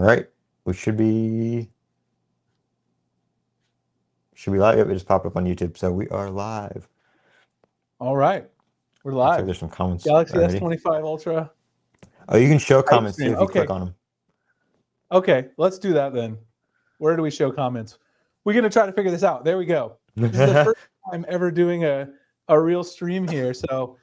right, we should be live. Yep, it just popped up on YouTube, so we are live. All right, we're Looks like live. there's some comments Galaxy already. S25 Ultra. Oh, you can show comments too Livestream. if you Okay. click on them. Okay, let's do that then. Where do we show comments? We're gonna try to figure this out. There we go. This is the first time ever doing a real stream here. So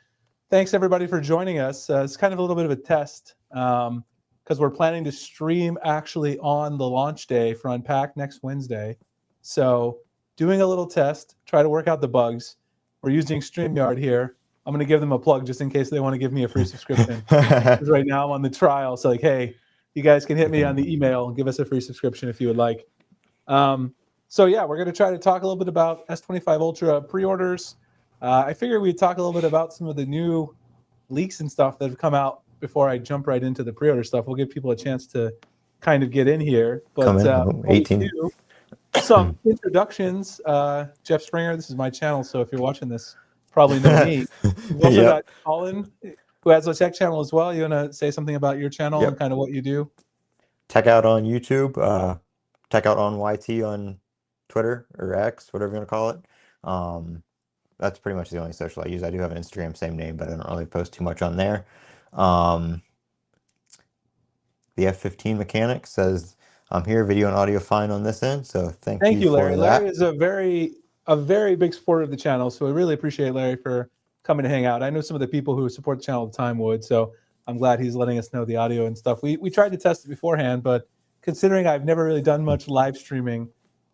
thanks everybody for joining us. It's kind of a little bit of a test because we're planning to stream actually on the launch day for Unpacked next Wednesday. So doing a little test, try to work out the bugs. We're using StreamYard here. I'm going to give them a plug just in case they want to give me a free subscription. Because right now I'm on the trial. So like, hey, you guys can hit me on the email and give us a free subscription if you would like. So yeah, we're going to try to talk a little bit about S25 Ultra pre-orders. I figured we'd talk a little bit about some of the new leaks and stuff that have come out before I jump right into the pre-order stuff. We'll give people a chance to kind of get in here. But 18. Some introductions. Jeff Springer, this is my channel, so if you're watching this, probably know me. We've also got Colin, who has a tech channel as well. You want to say something about your channel and kind of what you do? Tech Out on YouTube, Tech Out on YT on Twitter or X, whatever you want to call it. That's pretty much the only social I use. I do have an Instagram, same name, but I don't really post too much on there. The F15 mechanic says, I'm here, video and audio fine on this end, so thank you Larry. for Larry is a very big supporter of the channel, so we really appreciate Larry for coming to hang out. I know some of the people who support the channel all the time would, so I'm glad he's letting us know the audio and stuff. We tried to test it beforehand, but considering I've never really done much live streaming,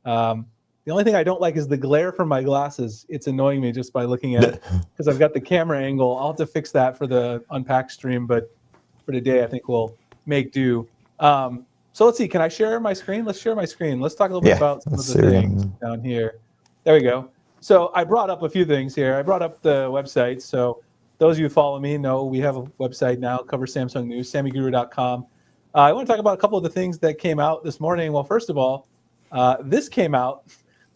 the only thing I don't like is the glare from my glasses. It's annoying me just by looking at it because I've got the camera angle. I'll have to fix that for the Unpacked stream, but for today, I think we'll make do. So let's see. Can I share my screen? Let's share my screen. Let's talk a little bit about some of the things down here. There we go. So I brought up a few things here. I brought up the website. So those of you who follow me know we have a website now, covers Samsung news, sammyguru.com. I want to talk about a couple of the things that came out this morning. Well, first of all, this came out,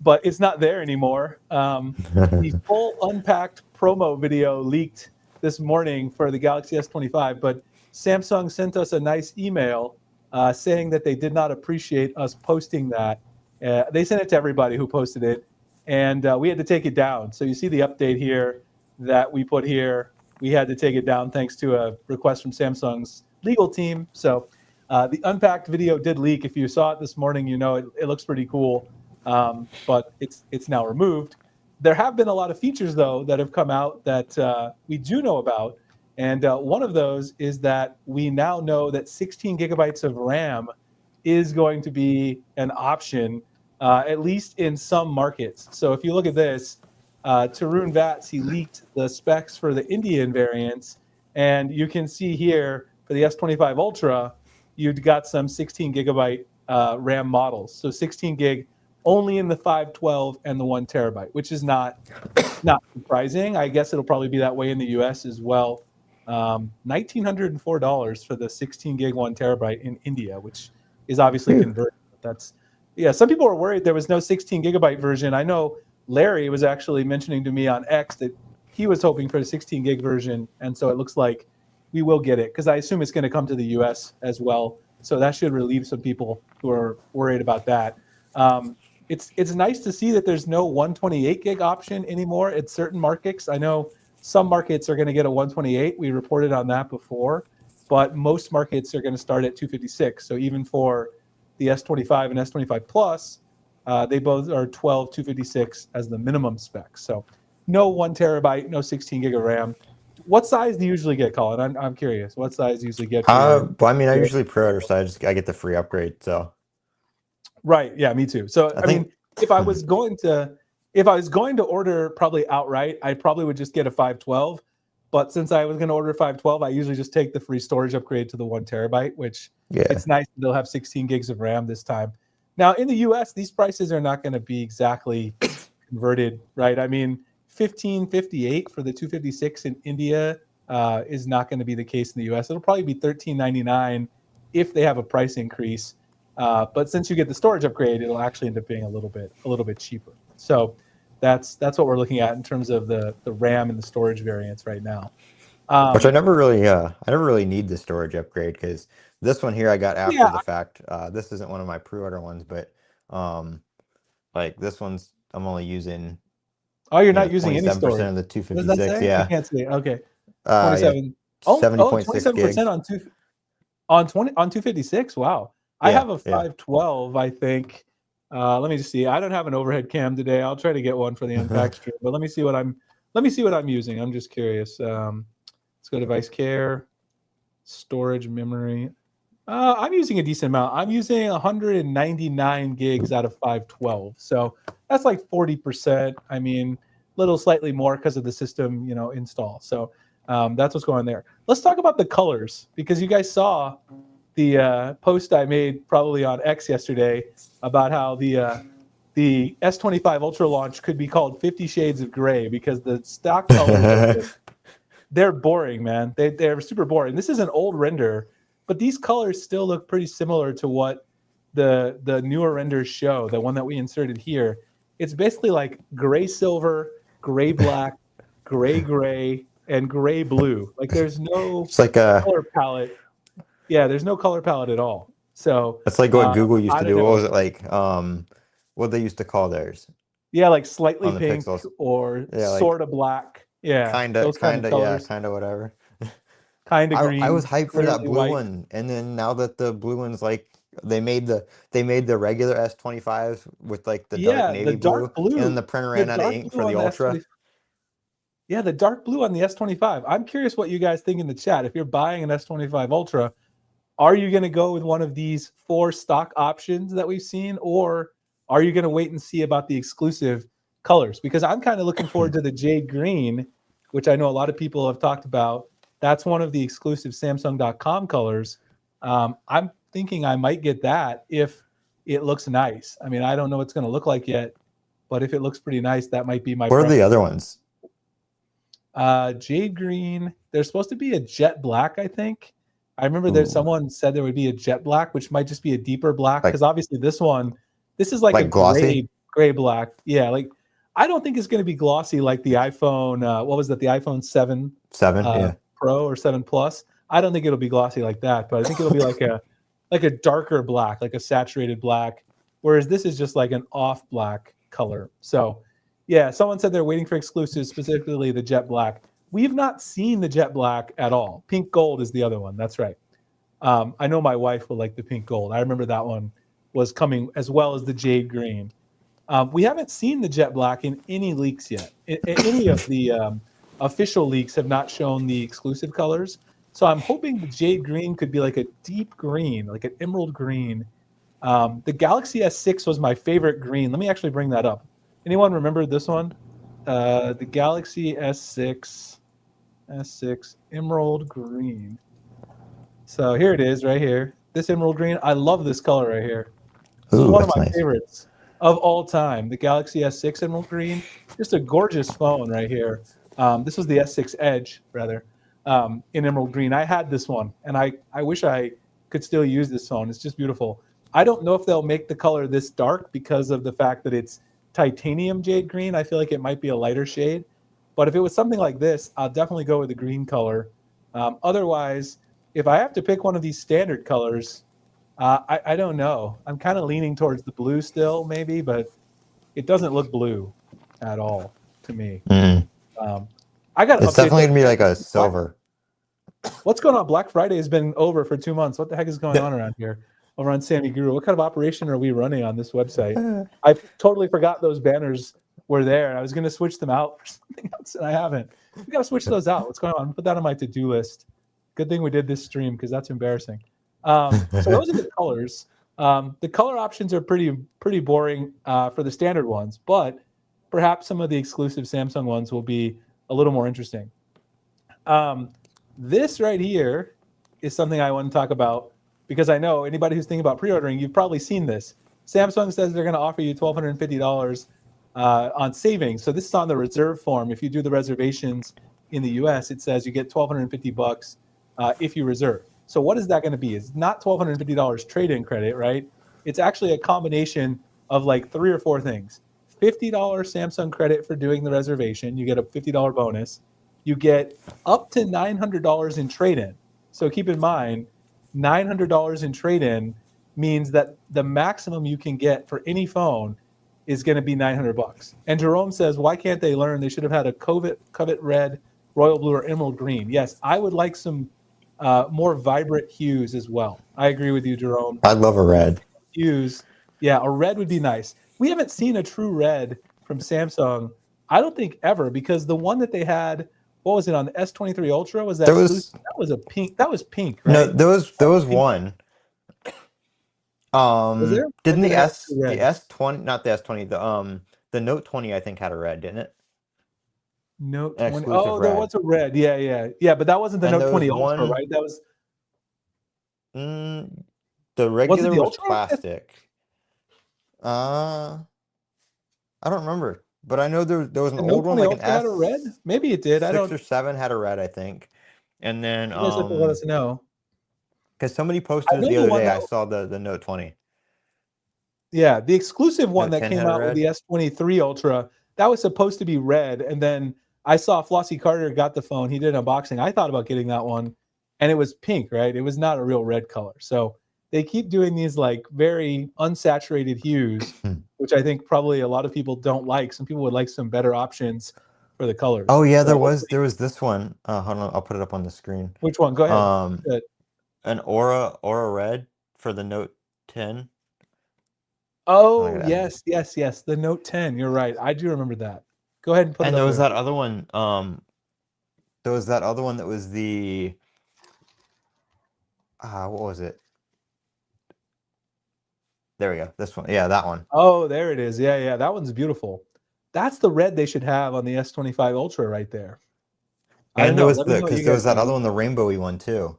but it's not there anymore. The full Unpacked promo video leaked this morning for the Galaxy S25, but Samsung sent us a nice email saying that they did not appreciate us posting that. They sent it to everybody who posted it, and we had to take it down. So you see the update here that we put here. We had to take it down thanks to a request from Samsung's legal team. So the Unpacked video did leak. If you saw it this morning, you know it looks pretty cool, but it's now removed. There have been a lot of features, though, that have come out that we do know about. And one of those is that we now know that 16 gigabytes of RAM is going to be an option, at least in some markets. So if you look at this, Tarun Vats, he leaked the specs for the Indian variants. And you can see here for the S25 Ultra, you've got some 16 gigabyte RAM models. So 16 gig only in the 512 and the 1 terabyte, which is not surprising. I guess it'll probably be that way in the US as well. $1,904 for the 16 gig 1 terabyte in India, which is obviously converted. Some people were worried there was no 16 gigabyte version. I know Larry was actually mentioning to me on X that he was hoping for a 16 gig version, and so it looks like we will get it because I assume it's going to come to the US as well. So that should relieve some people who are worried about that. It's nice to see that there's no 128 gig option anymore at certain markets. I know some markets are going to get a 128. We reported on that before, but most markets are going to start at 256. So even for the S25 and S25 Plus, they both are 12 256 as the minimum spec. So no 1 terabyte, no 16 gig of RAM. What size do you usually get, Colin? I'm curious. What size do you usually get? Well, I mean, I usually pre-order, so I get the free upgrade. So right, yeah, me too. So I mean, if I was going to order probably outright, I probably would just get a 512. But since I was going to order 512, I usually just take the free storage upgrade to the 1 terabyte, which it's nice. They'll have 16 gigs of RAM this time. Now, in the US, these prices are not going to be exactly converted, right? I mean, $1,558 for the 256 in India is not going to be the case in the US. It'll probably be $1,399 if they have a price increase. But since you get the storage upgrade, it'll actually end up being a little bit cheaper. So that's what we're looking at in terms of the RAM and the storage variants right now. Which I never really need the storage upgrade because this one here I got after Yeah. the fact. This isn't one of my pre-order ones, but um, like this one's I'm only using Oh, you're not using any 27% storage. of the What does that 256. say? I Yeah, can't see it. Okay. yeah, 27. Oh, 70.6 27% gigs. on two on 20 on 256. Wow. I Yeah, have a yeah. 512, I think. Let me just see. I don't have an overhead cam today. I'll try to get one for the Unpacked stream, but let me see what I'm using. I'm just curious. Let's go device care, storage, memory. I'm using a decent amount. I'm using 199 gigs out of 512. So that's like 40%. I mean, little slightly more because of the system, install. So that's what's going on there. Let's talk about the colors because you guys saw the post I made probably on X yesterday about how the S25 Ultra launch could be called 50 Shades of Gray because the stock colors are just they're boring, man. They're super boring. This is an old render, but these colors still look pretty similar to what the newer renders show. The one that we inserted here, it's basically like gray silver, gray black, gray, and gray blue. Like there's no It's like color palette. Yeah, there's no color palette at all. So it's like what Google used I to don't do. What know. was it like? What they used to call theirs Yeah, like slightly on the pink Pixels. or Yeah, like sort of black. Yeah, those kind of yeah, colors. kind of whatever. Kind of I was green, hyped for that clearly blue white. one, and then now that the blue one's like they made the regular S25 with like the dark Yeah, navy blue, and then the printer the ran out of dark ink for blue the on the Ultra. S20. Yeah, the dark blue on the S25. I'm curious what you guys think in the chat. If you're buying an S25 Ultra, are you going to go with one of these 4 stock options that we've seen, or are you going to wait and see about the exclusive colors? Because I'm kind of looking forward to the jade green, which I know a lot of people have talked about. That's one of the exclusive Samsung.com colors. I'm thinking I might get that if it looks nice. I mean, I don't know what it's going to look like yet, but if it looks pretty nice, that might be my What are the preference. other ones? Jade green. There's supposed to be a jet black, I think. I remember there's Ooh, someone said there would be a jet black, which might just be a deeper black like because obviously this is like a glossy gray black. Yeah, like I don't think it's going to be glossy like the iPhone. What was that? The iPhone 7 7. Yeah. Pro or 7 Plus. I don't think it'll be glossy like that, but I think it'll be like a darker black, like a saturated black. Whereas this is just like an off black color. So yeah, someone said they're waiting for exclusives, specifically the jet black. We've not seen the jet black at all. Pink gold is the other one. That's right. I know my wife will like the pink gold. I remember that one was coming as well as the jade green. We haven't seen the jet black in any leaks yet. Any of the official leaks have not shown the exclusive colors. So I'm hoping the jade green could be like a deep green, like an emerald green. The Galaxy S6 was my favorite green. Let me actually bring that up. Anyone remember this one? The Galaxy S6 emerald green. So here it is right here. This emerald green. I love this color right here. This is Ooh, one of that's my nice. favorites of all time. The Galaxy S6 emerald green. Just a gorgeous phone right here. This was the S6 Edge, rather, in emerald green. I had this one, and I wish I could still use this phone. It's just beautiful. I don't know if they'll make the color this dark because of the fact that it's titanium jade green. I feel like it might be a lighter shade. But if it was something like this, I'll definitely go with the green color. Otherwise, if I have to pick one of these standard colors, I don't know. I'm kind of leaning towards the blue still, maybe, but it doesn't look blue at all to me. Mm. Um, I got to It's update definitely those gonna be like a standards. silver. What's going on? Black Friday has been over for 2 months. What the heck is going on around here? Over on Sammy Guru. What kind of operation are we running on this website? I totally forgot those banners were there. I was going to switch them out for something else, and I haven't. We got to switch those out. What's going on? Put that on my to-do list. Good thing we did this stream because that's embarrassing. So those are the colors. The color options are pretty boring for the standard ones, but perhaps some of the exclusive Samsung ones will be a little more interesting. This right here is something I want to talk about because I know anybody who's thinking about pre-ordering, you've probably seen this. Samsung says they're going to offer you $1,250 on savings. So this is on the reserve form. If you do the reservations in the US, it says you get $1,250 if you reserve. So what is that going to be? It's not $1,250 trade-in credit, right? It's actually a combination of like 3 or 4 things. $50 Samsung credit for doing the reservation. You get a $50 bonus. you get up to $900 in trade-in. So keep in mind, $900 in trade-in means that the maximum you can get for any phone is going to be $900. And Jerome says, why can't they learn? They should have had a covet red, royal blue, or emerald green. Yes, I would like some more vibrant hues as well. I agree with you, Jerome. I love a red. Hues, yeah, a red would be nice. We haven't seen a true red from Samsung, I don't think ever, because the one that they had, what was it on the S23 Ultra? Was that There exclusive? was That was a pink. That was pink, no, right? there was Pink. one. Was there? Or Didn't did it have true the red? S20, not the S20, the Note 20 I think had a red, didn't it? Note An 20. exclusive Oh, there red. was a red. Yeah, yeah, yeah. But that wasn't the And Note there was 20 Ultra, one, right? That was. mm, the Was it regular the was Ultra? plastic. Uh, I don't remember, but I know there was an The old Note one 20 like an Ultra had a red? Maybe it did. I S6 don't. or 7 had a red, I think. And then You guys have to let us know. because somebody I posted it know the the other one day, that. I saw the Note 20. Yeah, the exclusive one Note that 10 came had a out with red. the S23 Ultra, that was supposed to be red. And then I saw Flossie Carter got the phone. He did an unboxing. I thought about getting that one, and it was pink, right? It was not a real red color. So they keep doing these like very unsaturated hues, which I think probably a lot of people don't like. Some people would like some better options for the colors. Oh yeah, So hopefully, there was this one. Hold on, I'll put it up on the screen. which one? Go ahead. Um, Good. an Aura Red for the Note 10. Oh, I Oh, gotta add yes, yes, yes. The Note 10. You're right. I do remember that. Go ahead and put it And up there was there. that other one. There was that other one that was the what was it? There we go. This one. Yeah, that one. Oh, there it is. Yeah, yeah. That one's beautiful. That's the red they should have on the S25 Ultra right there. I don't And there know. was Let me know what because you there guys was that think. other one, the rainbowy one too.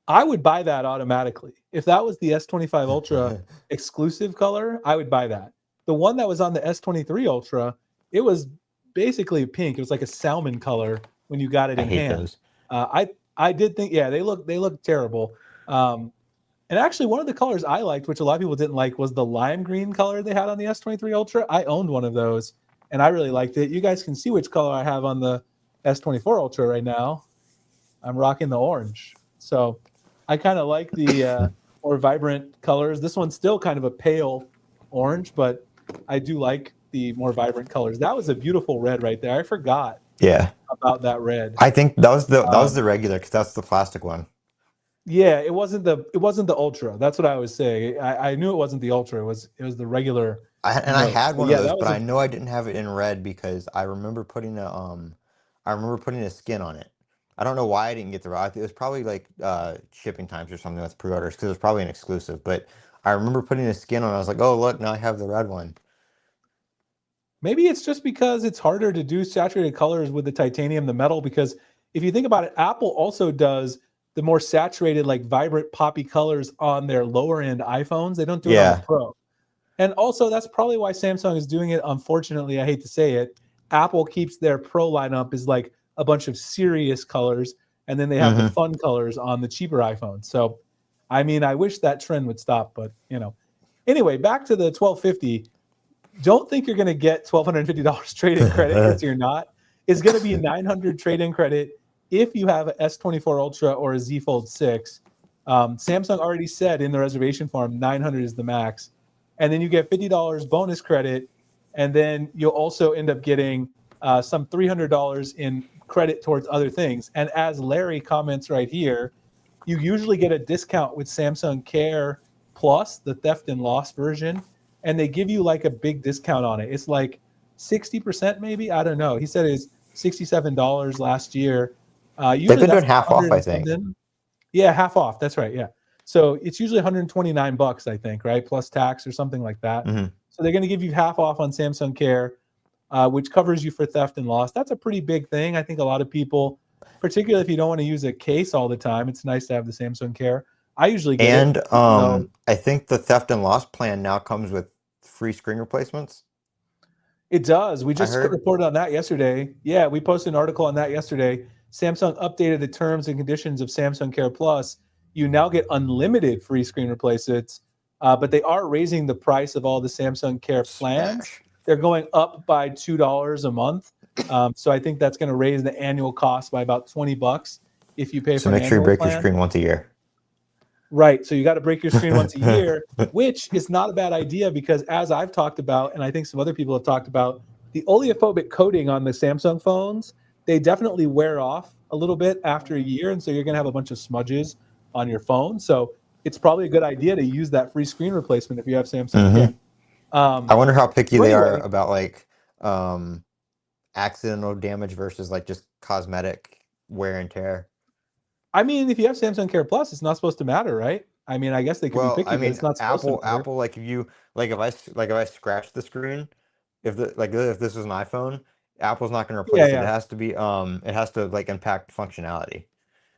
I would buy that automatically. If that was the S25 Ultra exclusive color, I would buy that. The one that was on the S23 Ultra, it was basically pink. It was like a salmon color when you got it I in hate hand. those. I did think, yeah, they look terrible. And actually, one of the colors I liked, which a lot of people didn't like, was the lime green color they had on the S23 Ultra. I owned one of those, and I really liked it. You guys can see which color I have on the S24 Ultra right now. I'm rocking the orange. So I kind of like the more vibrant colors. This one's still kind of a pale orange, but I do like the more vibrant colors. That was a beautiful red right there. I forgot Yeah, about that red. I think that was Um, the regular because that's the plastic one. Yeah, it wasn't the ultra. That's what I was saying. I knew it wasn't the ultra. It was the regular I note. had But one of yeah, those, that but was a I know I didn't have it in red because I remember putting a skin on it. I don't know why I didn't get the red. It was probably like shipping times or something with pre-orders because it was probably an exclusive. But I remember putting a skin on. I was like, oh look, now I have the red one. maybe it's just because it's harder to do saturated colors with the titanium, the metal. Because if you think about it, Apple also does the more saturated, like vibrant poppy colors on their lower end iPhones. They don't do it on the Yeah. Pro. And also, that's probably why Samsung is doing it. Unfortunately, I hate to say it, Apple keeps their Pro lineup is like a bunch of serious colors, and then they have the Mm-hmm. fun colors on the cheaper iPhones. So, I mean, I wish that trend would stop, but you know. Anyway, back to the 1250. Don't think you're going to get $1,250 trade-in credit because you're not. It's going to be 900 trade-in credit if you have a S24 Ultra or a Z Fold 6. Samsung already said in the reservation form 900 is the max, and then you get $50 bonus credit, and then you'll also end up getting some $300 in credit towards other things. And as Larry comments right here, you usually get a discount with Samsung Care Plus, the theft and loss version, and they give you like a big discount on it. It's like 60% maybe. I don't know. He said it's $67 last year. They've Usually been that's doing like half off, 100 I and think. something. Yeah, half off. That's right. Yeah. So it's usually $129, I think, right? Plus tax or something like that. Mm-hmm. So they're going to give you half off on Samsung Care, which covers you for theft and loss. That's a pretty big thing. I think a lot of people, particularly if you don't want to use a case all the time, it's nice to have the Samsung Care. I usually get it. And So I think the theft and loss plan now comes with free screen replacements. it does. We I just heard. reported on that yesterday. Yeah, we posted an article on that yesterday. Samsung updated the terms and conditions of Samsung Care Plus. You now get unlimited free screen replacements, but they are raising the price of all the Samsung Care plans. Smash. They're going up by $2 a month. So I think that's going to raise the annual cost by about $20 if you pay So for an make sure you annual break your plan. screen once a year. Right. So you got to break your screen once a year, which is not a bad idea because as I've talked about, and I think some other people have talked about, the oleophobic coating on the Samsung phones, they definitely wear off a little bit after a year. And so you're going to have a bunch of smudges on your phone. So it's probably a good idea to use that free screen replacement if you have Samsung Care. Hmm. I wonder how picky So they are anyway, about like accidental damage versus like just cosmetic wear and tear. I mean, if you have Samsung Care Plus, it's not supposed to matter, right? I mean, I guess they could be Well, picky, I but mean, it's not supposed to matter. Apple, like if you like if I scratch the screen, if this was an iPhone, Apple's not going to Yeah, replace it. yeah. It has to like impact functionality.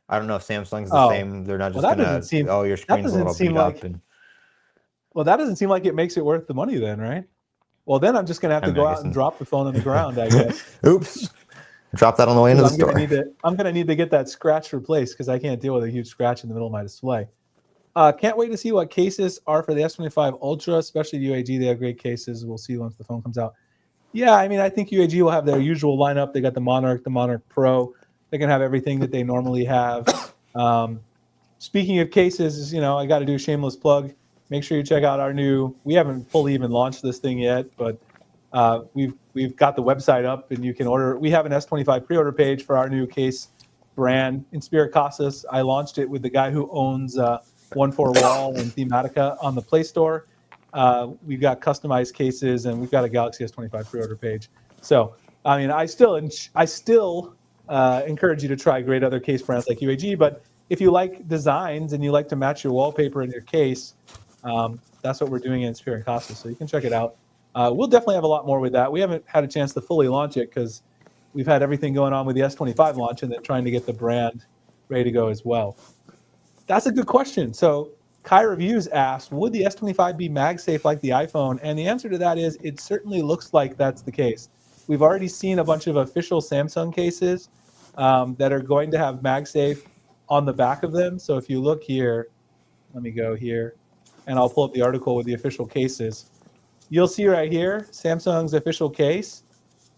I don't know if Samsung's the Oh, same. They're not well, just gonna, oh, your that screen's a doesn't little seem beat up, like and that doesn't seem like it makes it worth the money then, right? Well, then I'm just gonna have I to mean, I go out guess. and drop the phone on the ground, I guess, Oops, drop that on the way into because the store. I'm gonna need to get that scratch replaced because I can't deal with a huge scratch in the middle of my display. Can't wait to see what cases are for the S25 Ultra, especially UAG. They have great cases. We'll see once the phone comes out. Yeah, I mean, I think UAG will have their usual lineup. They got the Monarch Pro. They can have everything that they normally have. Um, Speaking of cases, I got to do a shameless plug. Make sure you check out our new. We haven't fully even launched this thing yet, but we've got the website up, and you can order. We have an S25 pre-order page for our new case brand, Inspirit Casas. I launched it with the guy who owns 1-4 Wall and Thematica on the Play Store. We've got customized cases, and we've got a Galaxy S25 pre-order page. So, I mean, I still encourage you to try great other case brands like UAG, but if you like designs and you like to match your wallpaper in your case, that's what we're doing in Spirit Casa. So you can check it out. We'll definitely have a lot more with that. We haven't had a chance to fully launch it because we've had everything going on with the S25 launch and then trying to get the brand ready to go as well. That's a good question. So Kai Reviews asked, would the S25 be MagSafe like the iPhone? And the answer to that is it certainly looks like that's the case. We've already seen a bunch of official Samsung cases that are going to have MagSafe on the back of them. So if you look here, let me go here, and I'll pull up the article with the official cases. You'll see right here, Samsung's official case.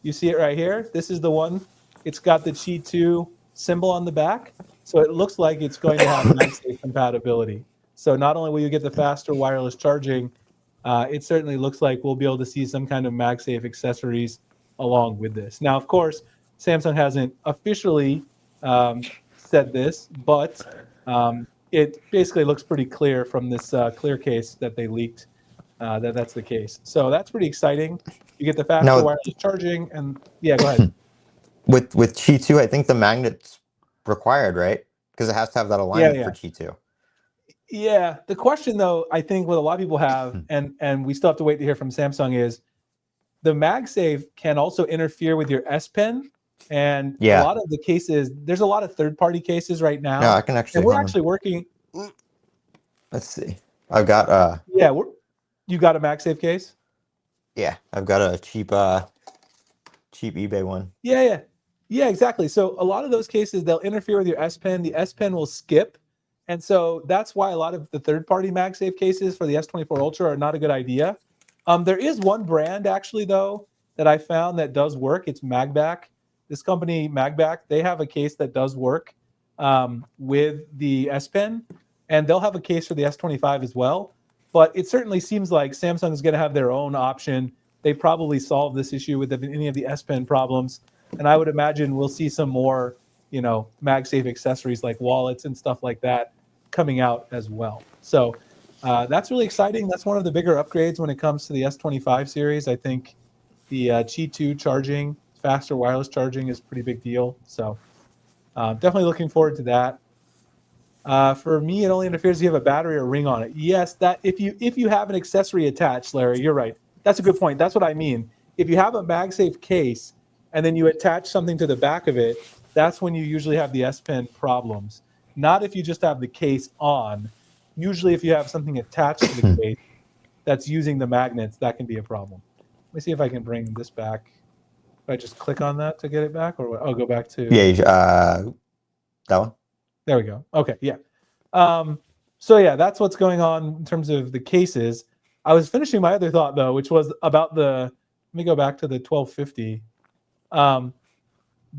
You see it right here. This is the one. It's got the Qi 2 symbol on the back. So it looks like it's going to have MagSafe compatibility. So not only will you get the faster wireless charging, it certainly looks like we'll be able to see some kind of MagSafe accessories along with this. Now, of course, Samsung hasn't officially said this, but it basically looks pretty clear from this clear case that they leaked that's the case. So that's pretty exciting. You get the faster Now, wireless charging, and yeah, go ahead. with Qi 2, I think the magnet's required, right? Because it has to have that Yeah, alignment for yeah, Qi 2. yeah. The question, though, I think what a lot of people have, and we still have to wait to hear from Samsung, is the MagSafe can also interfere with your S Pen, and a Yeah. lot of the cases, there's a lot of third-party cases right No, now, I can and actually we're hang on. actually working. Let's see. I've got Yeah, you got a MagSafe case? yeah, I've got a cheap eBay one. Yeah, yeah. Yeah, exactly. So a lot of those cases, they'll interfere with your S Pen. The S Pen will skip. And so that's why a lot of the third-party MagSafe cases for the S24 Ultra are not a good idea. There is one brand actually, though, that I found that does work. It's Magback. This company, Magback, they have a case that does work with the S Pen, and they'll have a case for the S25 as well. But it certainly seems like Samsung is going to have their own option. They probably solved this issue with any of the S Pen problems, and I would imagine we'll see some more, MagSafe accessories like wallets and stuff like that coming out as well. So that's really exciting. That's one of the bigger upgrades when it comes to the S25 series. I think the Qi 2 charging, faster wireless charging is a pretty big deal. So definitely looking forward to that. For me, it only interferes if you have a battery or ring on it. Yes, that if you have an accessory attached, Larry, you're right. That's a good point. That's what I mean. If you have a MagSafe case and then you attach something to the back of it, that's when you usually have the S Pen problems. Not if you just have the case on. Usually, if you have something attached to the case that's using the magnets, that can be a problem. Let me see if I can bring this back. If I just click on that to get it back, or I'll go back Yeah, to. that one. There we go. Okay, yeah. So yeah, that's what's going on in terms of the cases. I was finishing my other thought though, which was about the. Let me go back to the 1250. Um,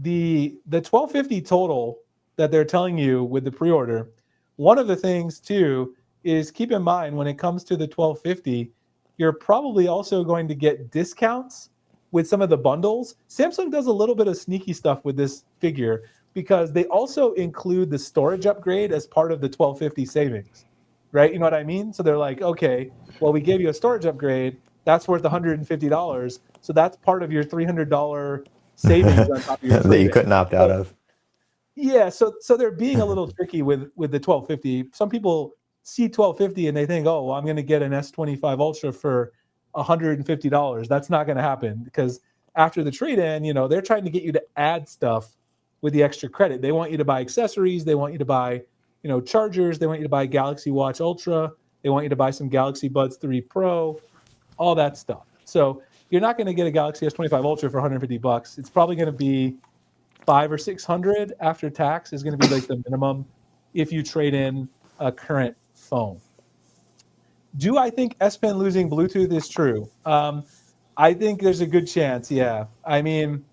the 1250 total that they're telling you with the pre-order, one of the things too is keep in mind when it comes to the 1250, you're probably also going to get discounts with some of the bundles. Samsung does a little bit of sneaky stuff with this figure because they also include the storage upgrade as part of the 1250 savings, right? You know what I mean? So they're like, okay, well, we gave you a storage upgrade. That's worth $150. So that's part of your $300 savings on top of your that you trade-in. couldn't opt out So of. yeah, so they're being a little tricky with the 1250. Some people see 1250 and they think, oh, well, I'm going to get an S25 Ultra for $150. That's not going to happen because after the trade-in, they're trying to get you to add stuff with the extra credit. They want you to buy accessories. They want you to buy, chargers. They want you to buy Galaxy Watch Ultra. They want you to buy some Galaxy Buds 3 Pro, all that stuff. So you're not going to get a Galaxy S25 Ultra for $150. It's probably going to be 500 or 600 after tax is going to be like the minimum if you trade in a current phone. Do I think S Pen losing Bluetooth is true? I think there's a good chance. Yeah. I mean,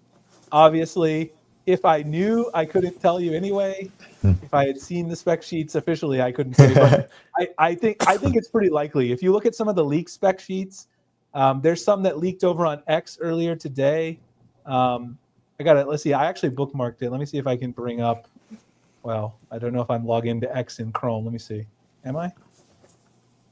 obviously, if I knew, I couldn't tell you anyway. If I had seen the spec sheets officially, I couldn't say. But I think it's pretty likely. If you look at some of the leaked spec sheets, there's some that leaked over on X earlier today. I got it. Let's see. I actually bookmarked it. Let me see if I can bring up. Well, I don't know if I'm logged into X in Chrome. Let me see. Am I?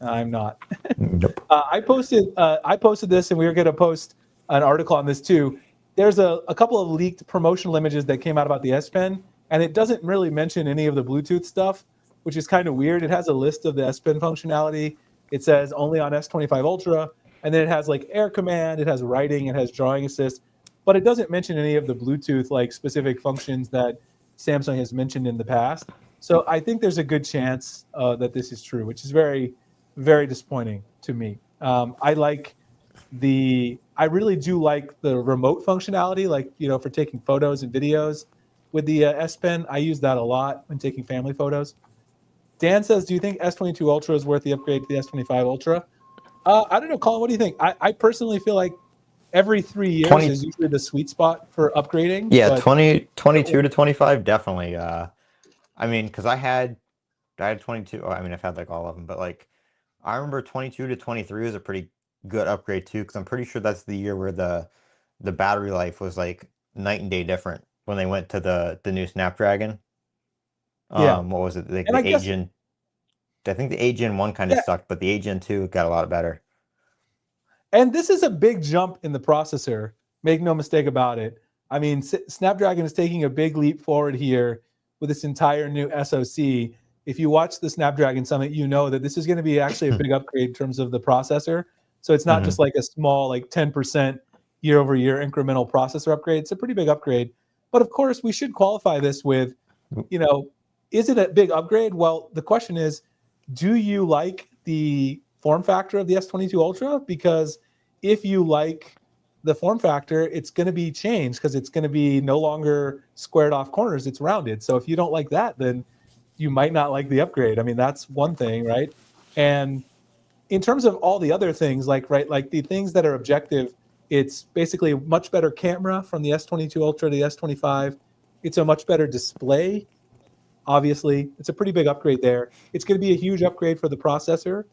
I'm not. Nope. I posted this, and we were going to post an article on this too. There's a couple of leaked promotional images that came out about the S Pen, and it doesn't really mention any of the Bluetooth stuff, which is kind of weird. It has a list of the S Pen functionality. It says only on S25 Ultra, and then it has like Air Command, it has writing, it has drawing assist, but it doesn't mention any of the Bluetooth like specific functions that Samsung has mentioned in the past. So I think there's a good chance that this is true, which is very, very disappointing to me. I really do like the remote functionality, like, for taking photos and videos with the S Pen. I use that a lot when taking family photos. Dan says, do you think S22 Ultra is worth the upgrade to the S25 Ultra? I don't know, Colin, what do you think? I personally feel like every 3 years 20, is usually the sweet spot for upgrading. yeah, But 22 to 25, definitely. I mean, because I had 22. Oh, I mean, I've had like all of them, but like I remember 22 to 23 was a pretty good upgrade too, because I'm pretty sure that's the year where the battery life was like night and day different when they went to the new Snapdragon. yeah, What was it? Like and I the guess, Gen. I think the A Gen 1 kind of yeah, sucked, but the A Gen 2 got a lot better. and this is a big jump in the processor. Make no mistake about it. I mean, Snapdragon is taking a big leap forward here with this entire new SoC. If you watch the Snapdragon Summit, you know that this is going to be actually a big upgrade in terms of the processor. So it's not just like a small, like 10% year over year incremental processor upgrade. It's a pretty big upgrade. But of course, we should qualify this with, is it a big upgrade? Well, the question is, do you like the form factor of the S22 Ultra? Because if you like the form factor, it's going to be changed because it's going to be no longer squared off corners, it's rounded. So if you don't like that, then you might not like the upgrade. I mean, that's one thing, right? And in terms of all the other things, like the things that are objective, it's basically a much better camera from the S22 Ultra to the S25. It's a much better display. Obviously, it's a pretty big upgrade there. It's going to be a huge upgrade for the processor.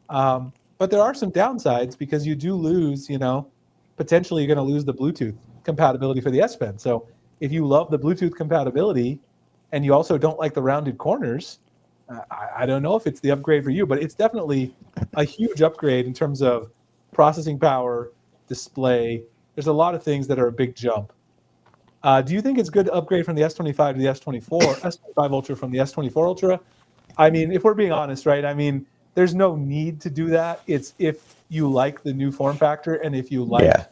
But there are some downsides because you do lose, potentially you're going to lose the Bluetooth compatibility for the S Pen. So if you love the Bluetooth compatibility and you also don't like the rounded corners, I don't know if it's the upgrade for you, but it's definitely a huge upgrade in terms of processing power, display. There's a lot of things that are a big jump. Do you think it's good to upgrade from the S25 to the S24, S25 Ultra from the S24 Ultra? I mean, if we're being honest, right? I mean, there's no need to do that. It's if you like the new form factor and if you like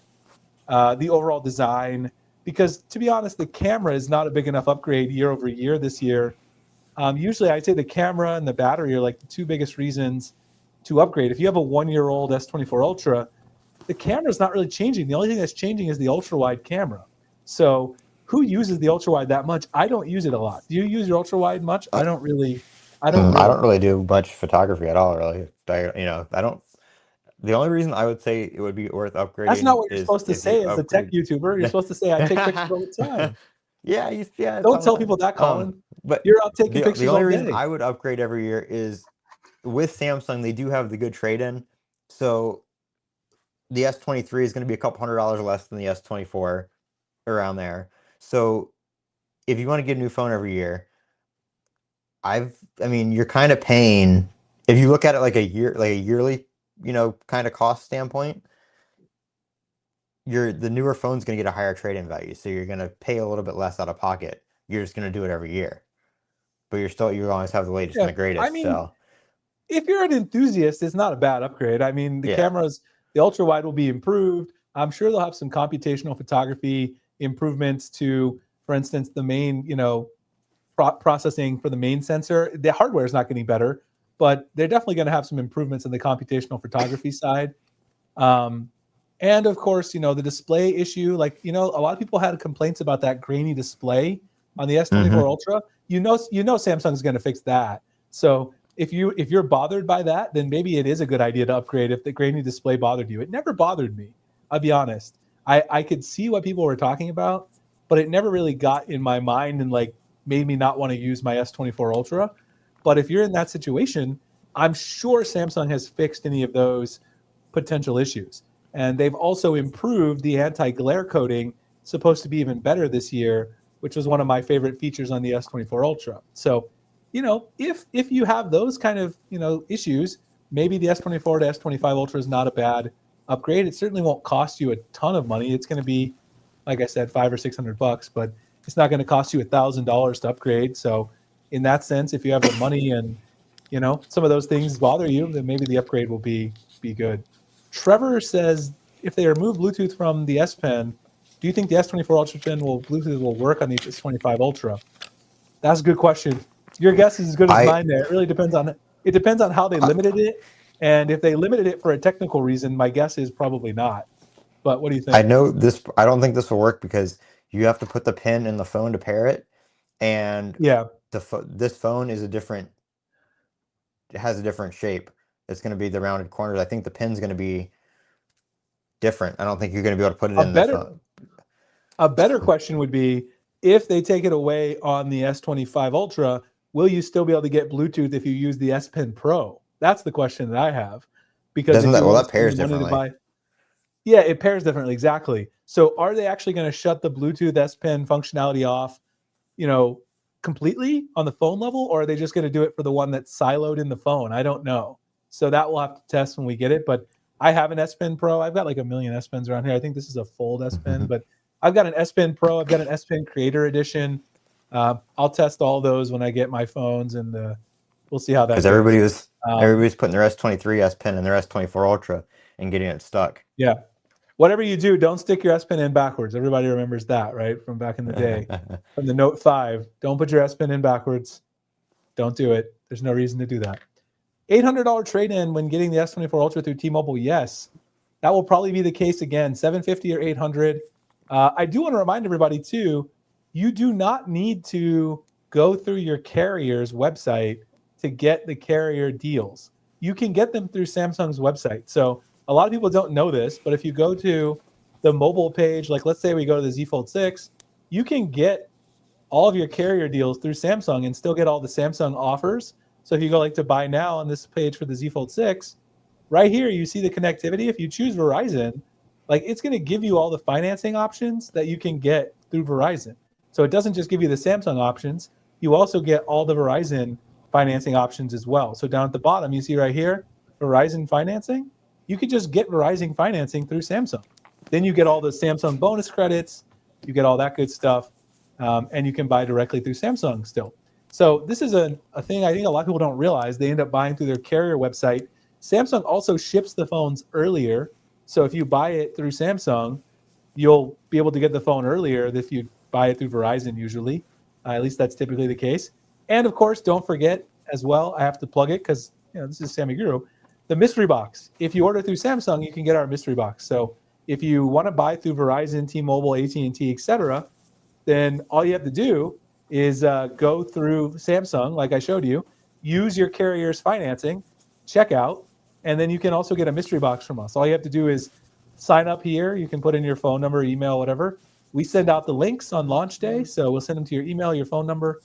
the overall design. Because to be honest, the camera is not a big enough upgrade year over year this year. Usually, I'd say the camera and the battery are like the two biggest reasons to upgrade. If you have a 1-year-old S24 Ultra, the camera is not really changing. The only thing that's changing is the ultra wide camera. So who uses the ultra wide that much? I don't use it a lot. Do you use your ultra wide much? I don't really. I don't really do much photography at all, really. I don't. The only reason I would say it would be worth That's not upgrading what you're is supposed to if you say as a tech upgrade. YouTuber. You're supposed to say, I take pictures all the time. Yeah, yeah, it's Don't all the tell time. people that, Colin. But You're out taking the pictures only all reason day. I would upgrade every year is with Samsung, they do have the good trade-in. So the S23 is going to be a couple $100 less than the S24, around there. So if you want to get a new phone every year, I mean, you're kind of paying, if you look at it like a yearly, kind of cost standpoint, the newer phone's going to get a higher trade-in value. So you're going to pay a little bit less out of pocket. You're just going to do it every year, but you always have the latest Yeah. and the I greatest. mean, So if you're an enthusiast, it's not a bad upgrade. I mean, yeah. the ultra wide will be improved. I'm sure they'll have some computational photography improvements to, for instance, the main, processing for the main sensor. The hardware is not getting better, but they're definitely going to have some improvements in the computational photography side. And of course, the display issue, like, a lot of people had complaints about that grainy display on the S24 Hmm. Ultra. Samsung's going to fix that. So if you're bothered by that, then maybe it is a good idea to upgrade if the grainy display bothered you. It never bothered me. I'll be honest. I could see what people were talking about, but it never really got in my mind and like made me not want to use my S24 Ultra. But if you're in that situation, I'm sure Samsung has fixed any of those potential issues. And they've also improved the anti-glare coating, supposed to be even better this year, which was one of my favorite features on the S24 Ultra. So, if you have those kind of, issues, maybe the S24 to S25 Ultra is not a bad upgrade. It certainly won't cost you a ton of money. It's going to be, like I said, $500 or $600, but it's not going to cost you $1,000 to upgrade. So, in that sense, if you have the money and some of those things bother you, then maybe the upgrade will be good. Trevor says, if they remove Bluetooth from the S Pen, do you think the S24 Ultra Pen Bluetooth will work on the S25 Ultra? That's a good question. Your guess is as good as I mine. There, it really depends on how they limited it, and if they limited it for a technical reason, my guess is probably not. But what do you I think? know this. I don't think this will work because you have to put the pin in the phone to pair it, and Yeah, this phone is it has a different shape. It's going to be the rounded corners. I think the pin's going to be different. I don't think you're going to be able to put it a in the better phone. a better question would be, if they take it away on the S25 Ultra, will you still be able to get Bluetooth if you use the S Pen Pro? That's the question that I have. Because Doesn't if that you well want to that spend pairs the money to differently? buy, yeah, it pairs differently. Exactly. So are they actually going to shut the Bluetooth S Pen functionality off, you know, completely on the phone level, or are they just going to do it for the one that's siloed in the phone? I don't know. So that we'll have to test when we get it. But I have an S Pen Pro. I've got like a million S Pens around here. I think this is a fold S Pen, but I've got an S Pen Pro. I've got an S Pen Creator Edition. I'll test all those when I get my phones, and we'll see how that Because goes. everybody's putting their S23 S Pen in their S24 Ultra and getting it stuck. Yeah. Whatever you do, don't stick your S Pen in backwards. Everybody remembers that, right? From back in the day, from the Note 5. Don't put your S Pen in backwards. Don't do it. There's no reason to do that. $800 trade-in when getting the S24 Ultra through T-Mobile. Yes, that will probably be the case again. 750 or 800. I do want to remind everybody too, you do not need to go through your carrier's website to get the carrier deals. You can get them through Samsung's website. So a lot of people don't know this, but if you go to the mobile page, like let's say we go to the Z Fold 6, you can get all of your carrier deals through Samsung and still get all the Samsung offers. So if you go like to buy now on this page for the Z Fold 6, right here you see the connectivity. If you choose Verizon, like it's going to give you all the financing options that you can get through Verizon. So it doesn't just give you the Samsung options, you also get all the Verizon financing options as well. So down at the bottom, you see right here, Verizon financing. You could just get Verizon financing through Samsung. Then you get all the Samsung bonus credits, you get all that good stuff, and you can buy directly through Samsung still. So this is a thing I think a lot of people don't realize. They end up buying through their carrier website. Samsung also ships the phones earlier. So if you buy it through Samsung, you'll be able to get the phone earlier if you buy it through Verizon usually. At least that's typically the case. And of course, don't forget as well, I have to plug it because this is Sammy Guru, the mystery box. If you order through Samsung, you can get our mystery box. So if you want to buy through Verizon, T-Mobile, AT&T, etc., then all you have to do is go through Samsung, like I showed you, use your carrier's financing, check out, And then you can also get a mystery box from us. All you have to do is sign up here. You can put in your phone number, email, whatever. We send out the links on launch day. So we'll send them to your email, your phone number.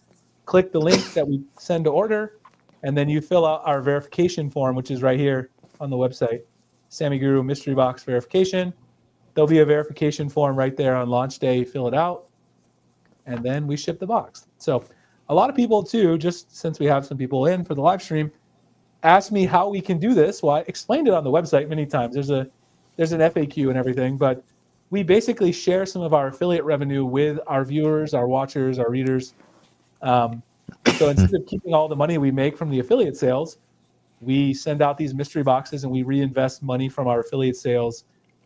Click the link that we send to order, and then you fill out our verification form, which is right here on the website. Sammy Guru mystery box verification. There'll be a verification form right there on launch day. Fill it out, and then we ship the box. So a lot of people too, just since we have some people in for the live stream, ask me how we can do this. Well, I explained it on the website many times. There's an FAQ and everything, but we basically share some of our affiliate revenue with our viewers, our watchers, our readers. So instead of keeping all the money we make from the affiliate sales, we send out these mystery boxes and we reinvest money from our affiliate sales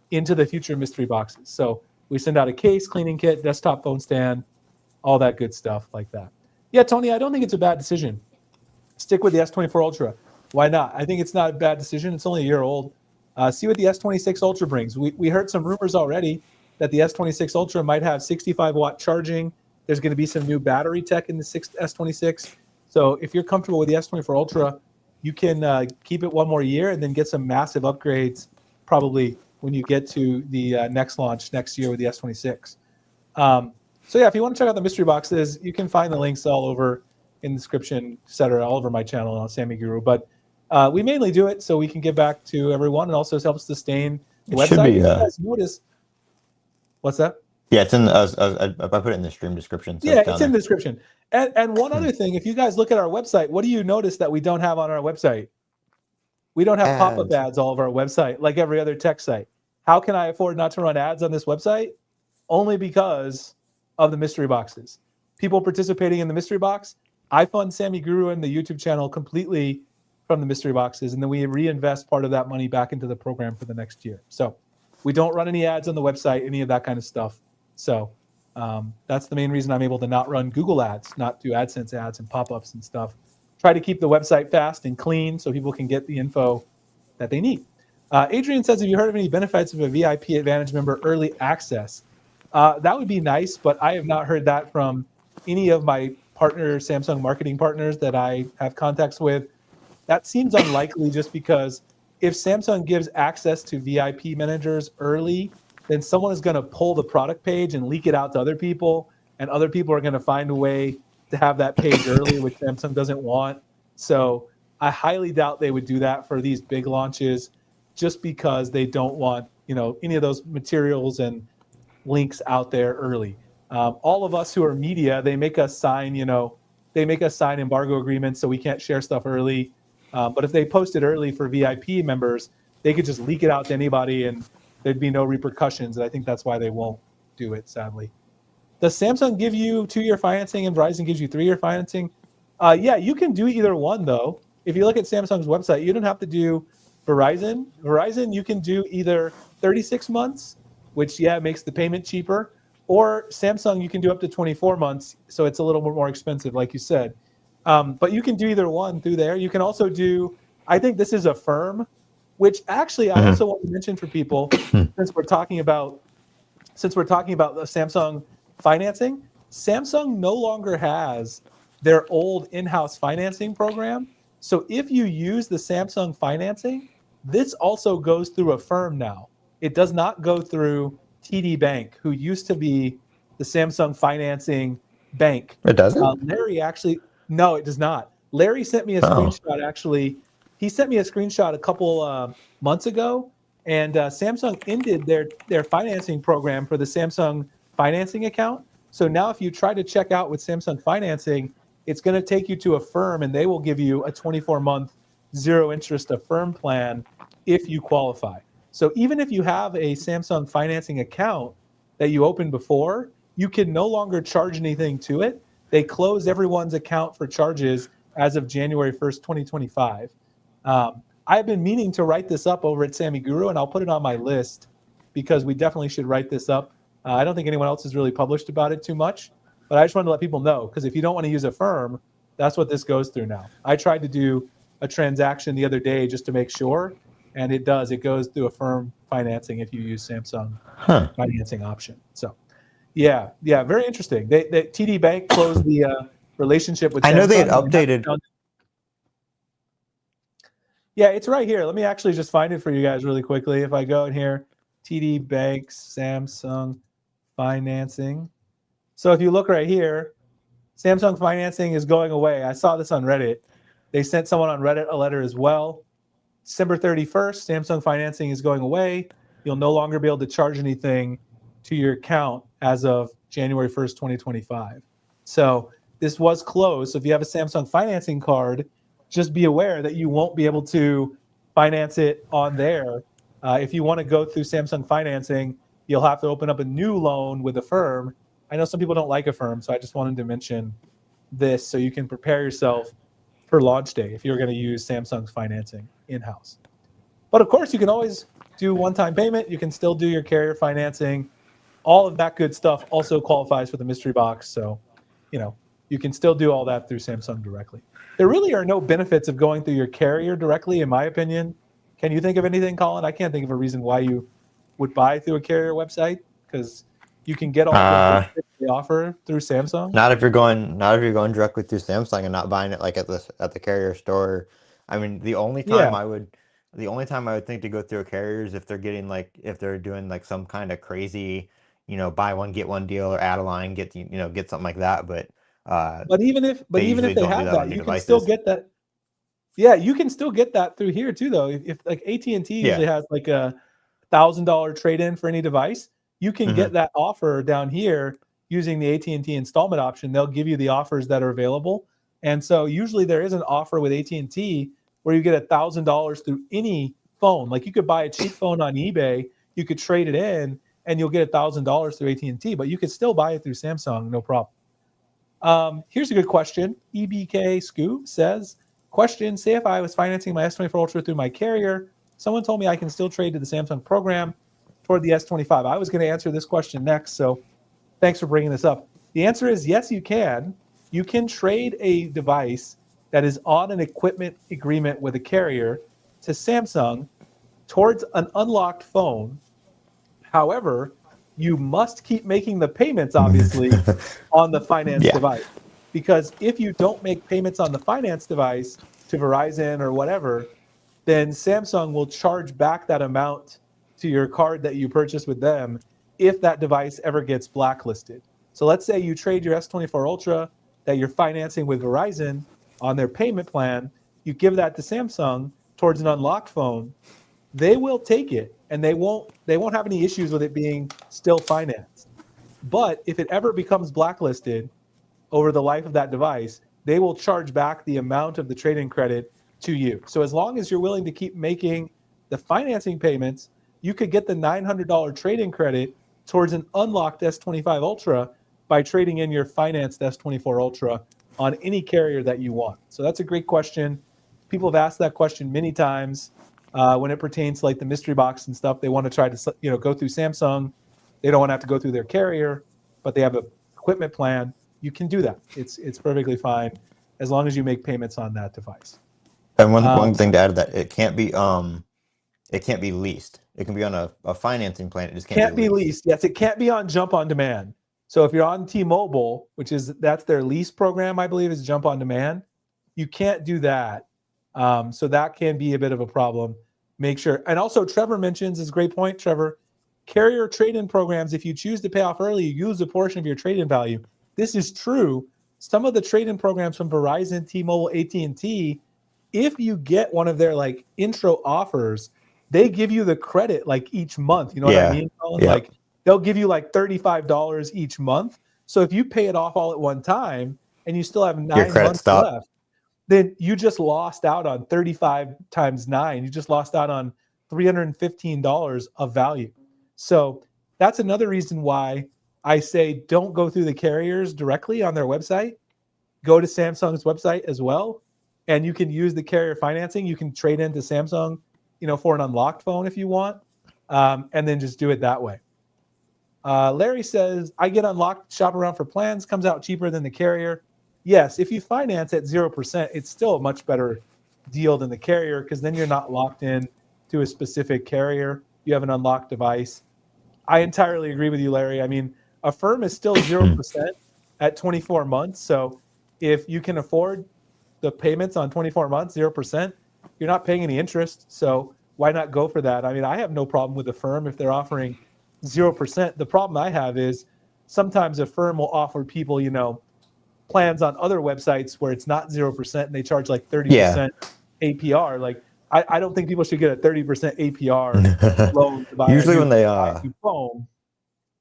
into the future mystery boxes. So we send out a case, cleaning kit, desktop phone stand, all that good stuff like that. Yeah, Tony, I don't think it's a bad decision. Stick with the S24 Ultra. Why not? I think it's not a bad decision. It's only a year old. See what the S26 Ultra brings. We heard some rumors already that the S26 Ultra might have 65-watt charging. There's going to be some new battery tech in the S26. So if you're comfortable with the S24 Ultra, you can keep it one more year and then get some massive upgrades probably when you get to the next launch next year with the S26. So yeah, if you want to check out the mystery boxes, you can find the links all over in the description, et cetera, all over my channel on Sammy Guru. But we mainly do it so we can give back to everyone, and also helps sustain the website. Should be, you guys notice, what's that? Yeah, it's in. I put it in the stream description. So yeah, it's in the description. And one other thing, if you guys look at our website, what do you notice that we don't have on our website? We don't have pop-up ads all over our website like every other tech site. How can I afford not to run ads on this website? Only because of the mystery boxes. People participating in the mystery box, I fund Sammy Guru and the YouTube channel completely from the mystery boxes, and then we reinvest part of that money back into the program for the next year. So we don't run any ads on the website, any of that kind of stuff. So that's the main reason I'm able to not run Google ads, not do AdSense ads and pop-ups and stuff. Try to keep the website fast and clean so people can get the info that they need. Adrian says, have you heard of any benefits of a VIP Advantage member early access? That would be nice, but I have not heard that from any of my partner Samsung marketing partners that I have contacts with. That seems unlikely just because if Samsung gives access to VIP managers early, then someone is going to pull the product page and leak it out to other people, and other people are going to find a way to have that page early, which Samsung doesn't want. So I highly doubt they would do that for these big launches, just because they don't want, any of those materials and links out there early. All of us who are media, they make us sign, embargo agreements so we can't share stuff early. But if they post it early for VIP members, they could just leak it out to anybody and there'd be no repercussions. And I think that's why they won't do it, sadly. Does Samsung give you 2-year financing and Verizon gives you 3-year financing? Yeah, you can do either one, though. If you look at Samsung's website, you don't have to do Verizon. Verizon, you can do either 36 months, which, makes the payment cheaper, or Samsung, you can do up to 24 months, so it's a little bit more expensive, like you said. But you can do either one through there. You can also do, I think this is a firm, which actually I also want to mention for people, since we're talking about the Samsung financing. Samsung no longer has their old in-house financing program. So if you use the Samsung financing, this also goes through a firm now. It does not go through TD Bank, who used to be the Samsung financing bank. It doesn't? Larry actually, no, it does not. Larry sent me a screenshot, actually. He sent me a screenshot a couple months ago, and Samsung ended their financing program for the Samsung financing account. So now if you try to check out with Samsung financing, it's going to take you to a firm, and they will give you a 24-month zero interest Affirm plan if you qualify. So even if you have a Samsung financing account that you opened before, you can no longer charge anything to it. They closed everyone's account for charges as of January 1st, 2025. I've been meaning to write this up over at Sammy Guru, and I'll put it on my list because we definitely should write this up. I don't think anyone else has really published about it too much, but I just wanted to let people know, because if you don't want to use a firm, that's what this goes through now. I tried to do a transaction the other day just to make sure, and it does. It goes through a firm financing if you use Samsung financing option. So, yeah, very interesting. They TD Bank closed the relationship with Samsung. I know they had updated. Yeah, it's right here. Let me actually just find it for you guys really quickly. If I go in here, TD Banks, Samsung financing. So if you look right here, Samsung financing is going away. I saw this on Reddit. They sent someone on Reddit a letter as well. December 31st, Samsung financing is going away. You'll no longer be able to charge anything to your account as of January 1st, 2025. So this was closed. So if you have a Samsung financing card, just be aware that you won't be able to finance it on there. If you want to go through Samsung financing, you'll have to open up a new loan with a firm. I know some people don't like a firm, so I just wanted to mention this so you can prepare yourself for launch day if you're going to use Samsung's financing in-house. But of course, you can always do one-time payment. You can still do your carrier financing. All of that good stuff also qualifies for the mystery box. So, you can still do all that through Samsung directly. There really are no benefits of going through your carrier directly, in my opinion. Can you think of anything, Colin? I can't think of a reason why you would buy through a carrier website, because you can get all the benefits they offer through Samsung. Not if you're going directly through Samsung and not buying it like at the carrier store. I mean, Yeah, the only time I would think to go through a carrier is if if they're doing like some kind of crazy, buy one get one deal or add a line, get something like that. But but even if they usually they don't do have that on that, new you can still devices. get that. Yeah, you can still get that through here too, though. If like AT&T Yeah. usually has like a $1,000 trade-in for any device, you can get Hmm. that offer down here using the AT&T installment option. They'll give you the offers that are available, and so usually there is an offer with AT&T where you get $1,000 through any phone. Like you could buy a cheap phone on eBay, you could trade it in, and you'll get $1,000 through AT&T. But you could still buy it through Samsung, no problem. Here's a good question. EBK Scoop says, question, say if I was financing my S24 Ultra through my carrier, someone told me I can still trade to the Samsung program toward the S25. I was going to answer this question next, so thanks for bringing this up. The answer is yes, you can. You can trade a device that is on an equipment agreement with a carrier to Samsung towards an unlocked phone. However, you must keep making the payments, obviously, on the finance Yeah. device. Because if you don't make payments on the finance device to Verizon or whatever, then Samsung will charge back that amount to your card that you purchased with them if that device ever gets blacklisted. So let's say you trade your S24 Ultra that you're financing with Verizon on their payment plan, you give that to Samsung towards an unlocked phone, they will take it and they won't have any issues with it being still financed. But if it ever becomes blacklisted over the life of that device, they will charge back the amount of the trade-in credit to you. So as long as you're willing to keep making the financing payments, you could get the $900 trade-in credit towards an unlocked S25 Ultra by trading in your financed S24 Ultra on any carrier that you want. So that's a great question. People have asked that question many times when it pertains to like the mystery box and stuff. They want to try to go through Samsung. They don't want to have to go through their carrier, but they have a equipment plan. You can do that. It's perfectly fine as long as you make payments on that device. And one Um, thing to add to that, it can't be leased. It can be on a financing plan. It just can't be can't be leased. leased. Yes, it can't be on Jump on Demand. So if you're on T-Mobile, that's their lease program, I believe, is Jump on Demand. You can't do that. So that can be a bit of a problem. Make sure. And also, Trevor mentions is a great point, Trevor. Carrier trade-in programs, if you choose to pay off early, you use a portion of your trade-in value. This is true. Some of the trade-in programs from Verizon, T-Mobile, AT&T, if you get one of their like intro offers, they give you the credit like each month. You know what I Yeah. mean, Colin? Yep. Like they'll give you like $35 each month. So if you pay it off all at one time and you still have Your 9 credit months stop. left, then you just lost out on 35 times 9. You just lost out on $315 of value. So that's another reason why I say don't go through the carriers directly on their website. Go to Samsung's website as well, and you can use the carrier financing. You can trade into Samsung, for an unlocked phone if you want, and then just do it that way. Larry says, I get unlocked, shop around for plans, comes out cheaper than the carrier. Yes, if you finance at 0%, it's still a much better deal than the carrier because then you're not locked in to a specific carrier. You have an unlocked device. I entirely agree with you, Larry. I mean, a firm is still 0% at 24 months. So if you can afford the payments on 24 months, 0%, you're not paying any interest. So why not go for that? I mean, I have no problem with a firm if they're offering 0%. The problem I have is sometimes a firm will offer people, plans on other websites where it's not 0% and they charge like Yeah. 30% APR. Like, I don't think people should get a 30% APR loan to buy a Usually when they new phone.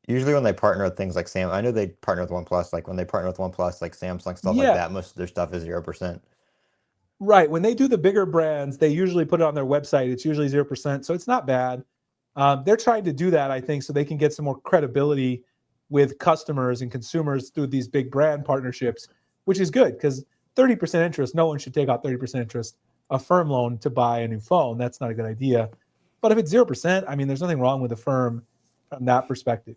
usually when they partner with things like I know they partner with OnePlus. Like when they partner with OnePlus, like Samsung, stuff like Yeah, that, most of their stuff is 0%. right. When they do the bigger brands, they usually put it on their website. It's usually 0%. So it's not bad. They're trying to do that, I think, so they can get some more credibility with customers and consumers through these big brand partnerships, which is good because 30% interest, no one should take out 30% interest, a firm loan to buy a new phone. That's not a good idea. But if it's 0%, I mean, there's nothing wrong with a firm from that perspective.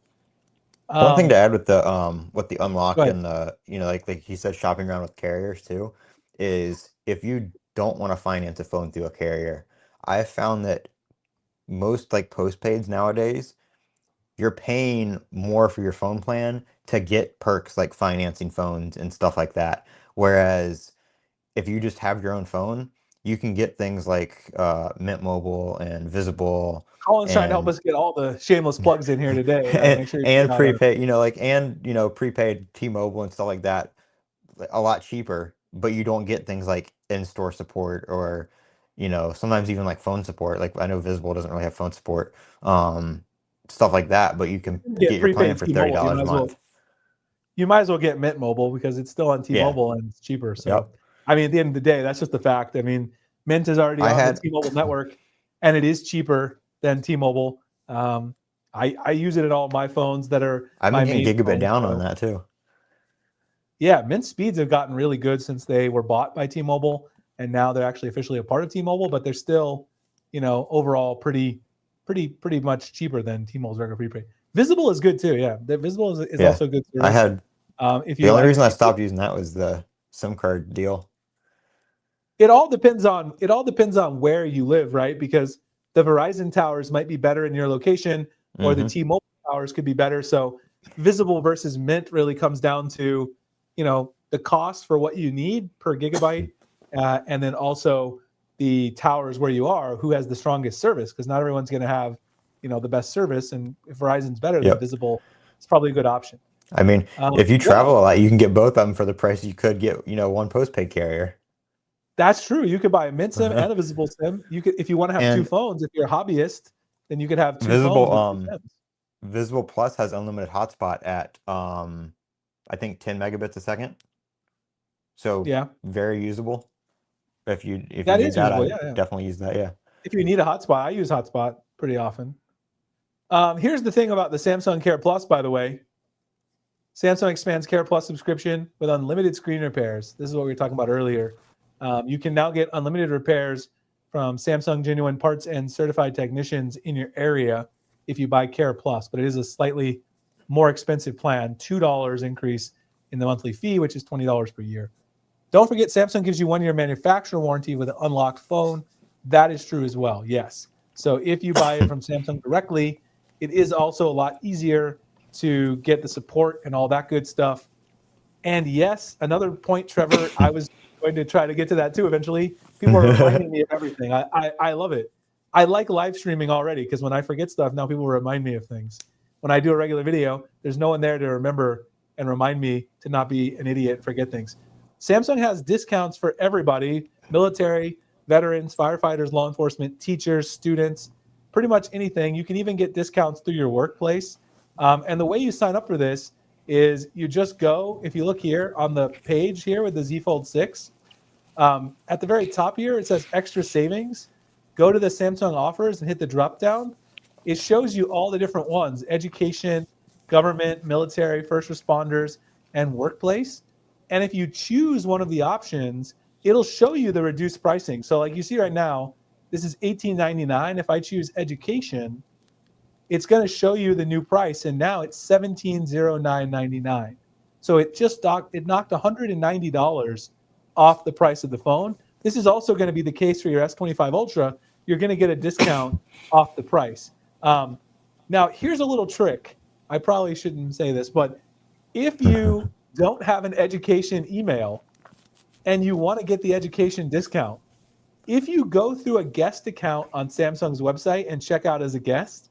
One thing to Um, add with the Go unlock ahead. and the like he said shopping around with carriers too, is if you don't want to finance a phone through a carrier, I've found that most like postpaids nowadays, you're paying more for your phone plan to get perks like financing phones and stuff like that. Whereas if you just have your own phone, you can get things like Mint Mobile and Visible Colin's trying to help and us get all the shameless plugs in here today. Make sure you check out our. prepaid, prepaid T-Mobile and stuff like that, a lot cheaper, but you don't get things like in-store support or, sometimes even like phone support. Like I know Visible doesn't really have phone support, stuff like that, but you can Get get your plan prepaid for T-Mobile. $30 a month. You might as well get Mint Mobile because it's still on Yeah. T-Mobile and it's cheaper. So, Yep. I mean, at the end of the day, that's just the fact. I mean, Mint is already I on the had, T-Mobile network, and it is cheaper than T-Mobile. I use it in all my phones that are I've been my getting main gigabit phones. down on So, that too. yeah, Mint speeds have gotten really good since they were bought by T-Mobile, and now they're actually officially a part of T-Mobile. But they're still, overall pretty much cheaper than T-Mobile's regular prepaid. Visible is good too. Yeah, the Visible is Yeah. also a good I service. had, If the you only like, reason I stopped using that was the SIM card deal. it all depends on where you live, right? Because the Verizon towers might be better in your location, or the Hmm. T-Mobile towers could be better. So Visible versus Mint really comes down to, the cost for what you need per gigabyte, and then also the towers where you are, who has the strongest service, because not everyone's going to have, the best service. And if Verizon's better than Yep. Visible, it's probably a good option. I mean, if you Yeah, travel a lot, you can get both of them for the price you could get, one postpaid carrier. that's true. You could buy a Mint SIM Uh-huh. and a Visible SIM. You could, if you want to have two And phones. If you're a hobbyist, then you could have two phones Visible, with two SIMs. Visible Plus has unlimited hotspot at I think 10 megabits a second. So Yeah, very usable. If you that need is that, usable. I Yeah, yeah. definitely use that. Yeah. If you need a hotspot, I use hotspot pretty often. Here's the thing about the Samsung Care Plus, by the way. Samsung expands Care Plus subscription with unlimited screen repairs. This is what we were talking about earlier. You can now get unlimited repairs from Samsung Genuine Parts and certified technicians in your area if you buy Care Plus, but it is a slightly more expensive plan, $2 increase in the monthly fee, which is $20 per year. Don't forget, Samsung gives you 1 year manufacturer warranty with an unlocked phone. That is true as well, yes. So if you buy it from Samsung directly, it is also a lot easier to get the support and all that good stuff. And yes, another point, Trevor, I was going to try to get to that too eventually. People are reminding me of everything. I love it. I like live streaming already because when I forget stuff, now people remind me of things. When I do a regular video, there's no one there to remember and remind me to not be an idiot and forget things. Samsung has discounts for everybody: military, veterans, firefighters, law enforcement, teachers, students, pretty much anything. You can even get discounts through your workplace. And the way you sign up for this is you just go, if you look here on the page here with the Z Fold 6, at the very top here, it says extra savings. Go to the Samsung offers and hit the drop down. It shows you all the different ones: education, government, military, first responders, and workplace. And if you choose one of the options, it'll show you the reduced pricing. So like you see right now, this is $18.99. If I choose education, it's going to show you the new price, and now it's $1709.99. So it knocked $190 off the price of the phone. This is also going to be the case for your S25 Ultra. You're going to get a discount off the price. Now, here's a little trick. I probably shouldn't say this, but if you don't have an education email and you want to get the education discount, if you go through a guest account on Samsung's website and check out as a guest,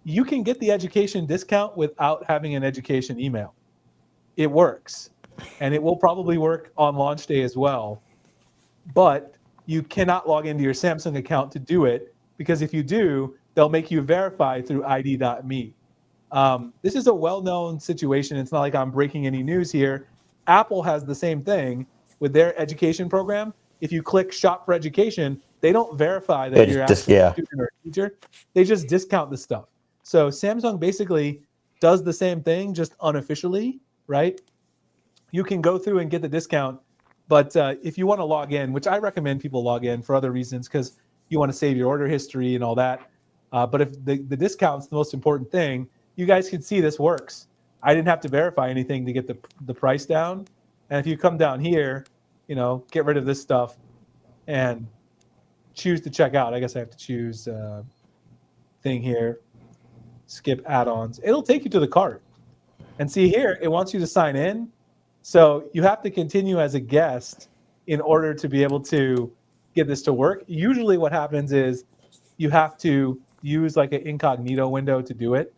you can get the education discount without having an education email. It works, and it will probably work on launch day as well. But you cannot log into your Samsung account to do it, because if you do, they'll make you verify through ID.me. This is a well-known situation. It's not like I'm breaking any news here. Apple has the same thing with their education program. If you click Shop for Education, they don't verify that They you're just actually a student or a teacher. They just discount the stuff. So Samsung basically does the same thing, just unofficially, right? You can go through and get the discount, but if you want to log in, which I recommend people log in for other reasons, because you want to save your order history and all that. But if the discount's the most important thing, you guys can see this works. I didn't have to verify anything to get the price down. And if you come down here, get rid of this stuff and choose to check out. I guess I have to choose thing here, skip add-ons. It'll take you to the cart. And see here, it wants you to sign in. So you have to continue as a guest in order to be able to get this to work. Usually what happens is you have to use like an incognito window to do it.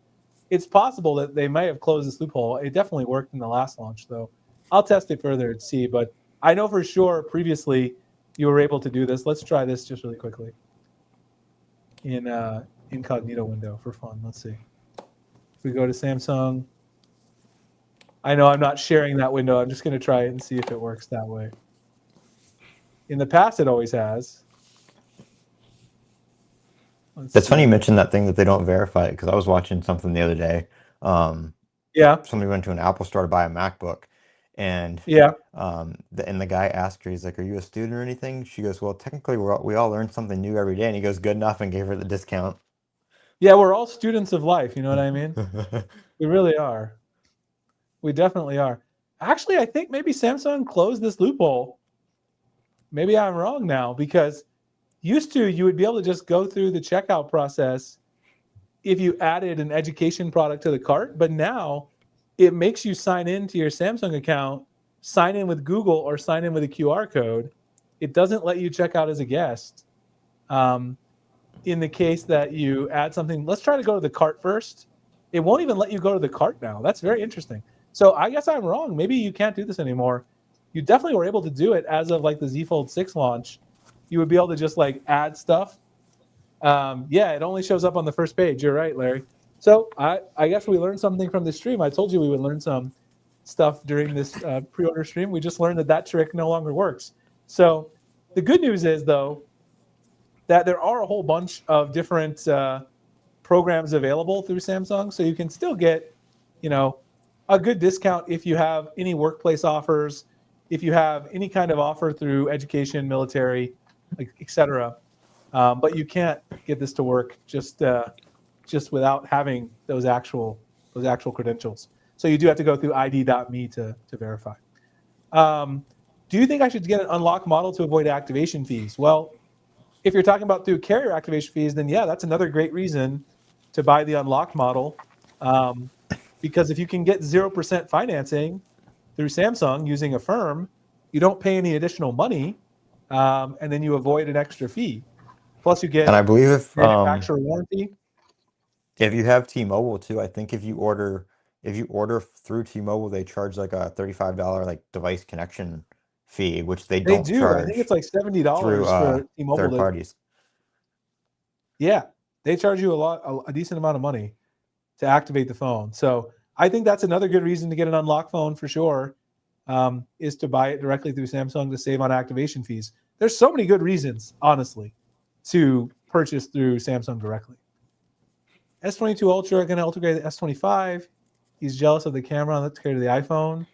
It's possible that they may have closed this loophole. It definitely worked in the last launch, though. I'll test it further and see, but I know for sure previously you were able to do this. Let's try this just really quickly in incognito window for fun. Let's see. If we go to Samsung, I know I'm not sharing that window. I'm just going to try it and see if it works that way. In the past, it always has. It's funny you mentioned that thing that they don't verify it, because I was watching something the other day. Yeah. Somebody went to an Apple store to buy a MacBook, and Yeah. the guy asked her, he's like, "Are you a student or anything?" She goes, "Well, technically, we all learn something new every day." And he goes, "Good enough," and gave her the discount. Yeah, we're all students of life. You know what I mean? We really are. We definitely are. Actually, I think maybe Samsung closed this loophole. Maybe I'm wrong now, because used to you would be able to just go through the checkout process if you added an education product to the cart, but now it makes you sign into your Samsung account, sign in with Google, or sign in with a QR code. It doesn't let you check out as a guest. In the case that you add something, let's try to go to the cart first. It won't even let you go to the cart now. That's very interesting. So I guess I'm wrong. Maybe you can't do this anymore. You definitely were able to do it as of like the Z Fold 6 launch. You would be able to just like add stuff. Yeah, it only shows up on the first page. You're right, Larry. So I guess we learned something from this stream. I told you we would learn some stuff during this pre-order stream. We just learned that trick no longer works. So the good news is, though, that there are a whole bunch of different programs available through Samsung. So you can still get, a good discount if you have any workplace offers, if you have any kind of offer through education, military, etc. But you can't get this to work just without having those actual credentials. So you do have to go through ID.me to verify. Do you think I should get an unlock model to avoid activation fees? Well, if you're talking about through carrier activation fees, then yeah, that's another great reason to buy the unlock model. Because if you can get 0% financing through Samsung using a firm, you don't pay any additional money, and then you avoid an extra fee. Plus, you get And I believe if manufacturer warranty. If you have T-Mobile too, I think if you order through T-Mobile, they charge like a $35 like device connection fee, which they They don't do. I think it's charge like through $70 for T-Mobile. third parties. Yeah, they charge you a decent amount of money to activate the phone. So I think that's another good reason to get an unlock phone for sure, is to buy it directly through Samsung to save on activation fees. There's so many good reasons, honestly, to purchase through Samsung directly. S22 Ultra going to upgrade the S25. He's jealous of the camera. Let's go to the iPhone.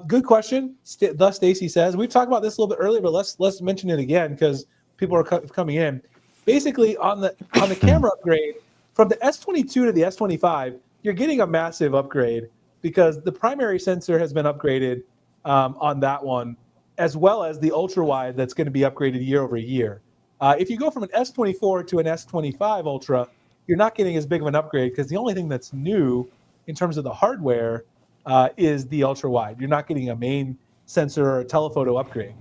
Good question. Thus, Stacy says, we've talked about this a little bit earlier, but let's mention it again because people are coming in. Basically, on the camera upgrade from the S22 to the S25, you're getting a massive upgrade because the primary sensor has been upgraded on that one, as well as the ultra wide that's going to be upgraded year over year. If you go from an S24 to an S25 Ultra, you're not getting as big of an upgrade because the only thing that's new in terms of the hardware is the ultra wide. You're not getting a main sensor or a telephoto upgrade.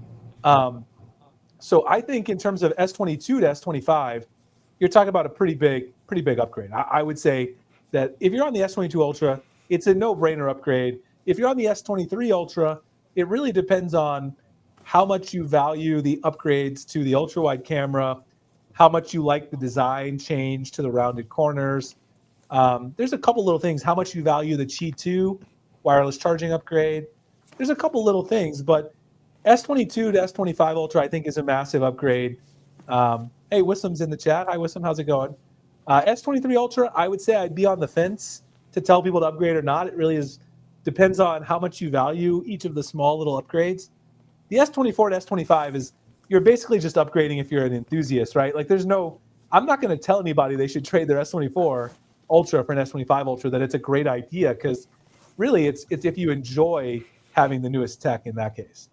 So I think in terms of S22 to S25, you're talking about a pretty big upgrade. I would say that if you're on the S22 Ultra, it's a no-brainer upgrade. If you're on the S23 Ultra, it really depends on how much you value the upgrades to the ultra-wide camera, how much you like the design change to the rounded corners. There's a couple little things. How much you value the Qi 2 wireless charging upgrade. There's a couple little things, but S22 to S25 Ultra, I think, is a massive upgrade. Hey, Wissam's in the chat. Hi, Wissam. How's it going? S23 Ultra, I would say I'd be on the fence to tell people to upgrade or not. It really depends on how much you value each of the small little upgrades. The S24 to S25 is, you're basically just upgrading if you're an enthusiast, right? Like I'm not going to tell anybody they should trade their S24 Ultra for an S25 Ultra, that it's a great idea, because really it's if you enjoy having the newest tech in that case.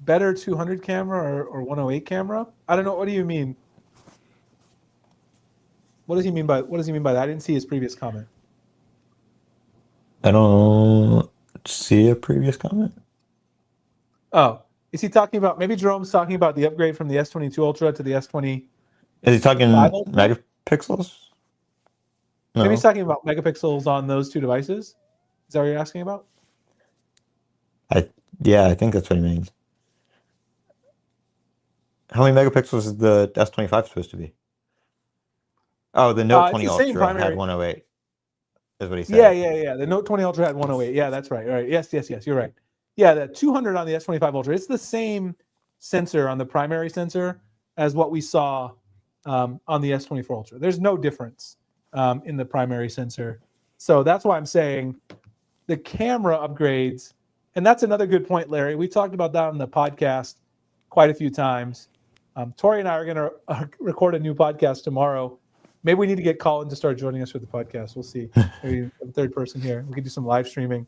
Better 200 camera or 108 camera? I don't know. What do you mean? What does he mean by that? I didn't see his previous comment. I don't see a previous comment. Oh, is he talking about, maybe Jerome's talking about the upgrade from the S22 Ultra to the S20? Is he talking megapixels? No. Maybe he's talking about megapixels on those two devices. Is that what you're asking about? Yeah, I think that's what he means. How many megapixels is the S25 supposed to be? Oh, the Note 20 Ultra had 108. Is what he said. Yeah. The Note 20 Ultra had 108. Yeah, that's right. All right. Yes. You're right. Yeah, the 200 on the S25 Ultra. It's the same sensor on the primary sensor as what we saw on the S24 Ultra. There's no difference in the primary sensor. So that's why I'm saying the camera upgrades, and that's another good point, Larry. We talked about that on the podcast quite a few times. Tori and I are going to record a new podcast tomorrow. Maybe we need to get Colin to start joining us for the podcast. We'll see. Maybe a third person here. We could do some live streaming.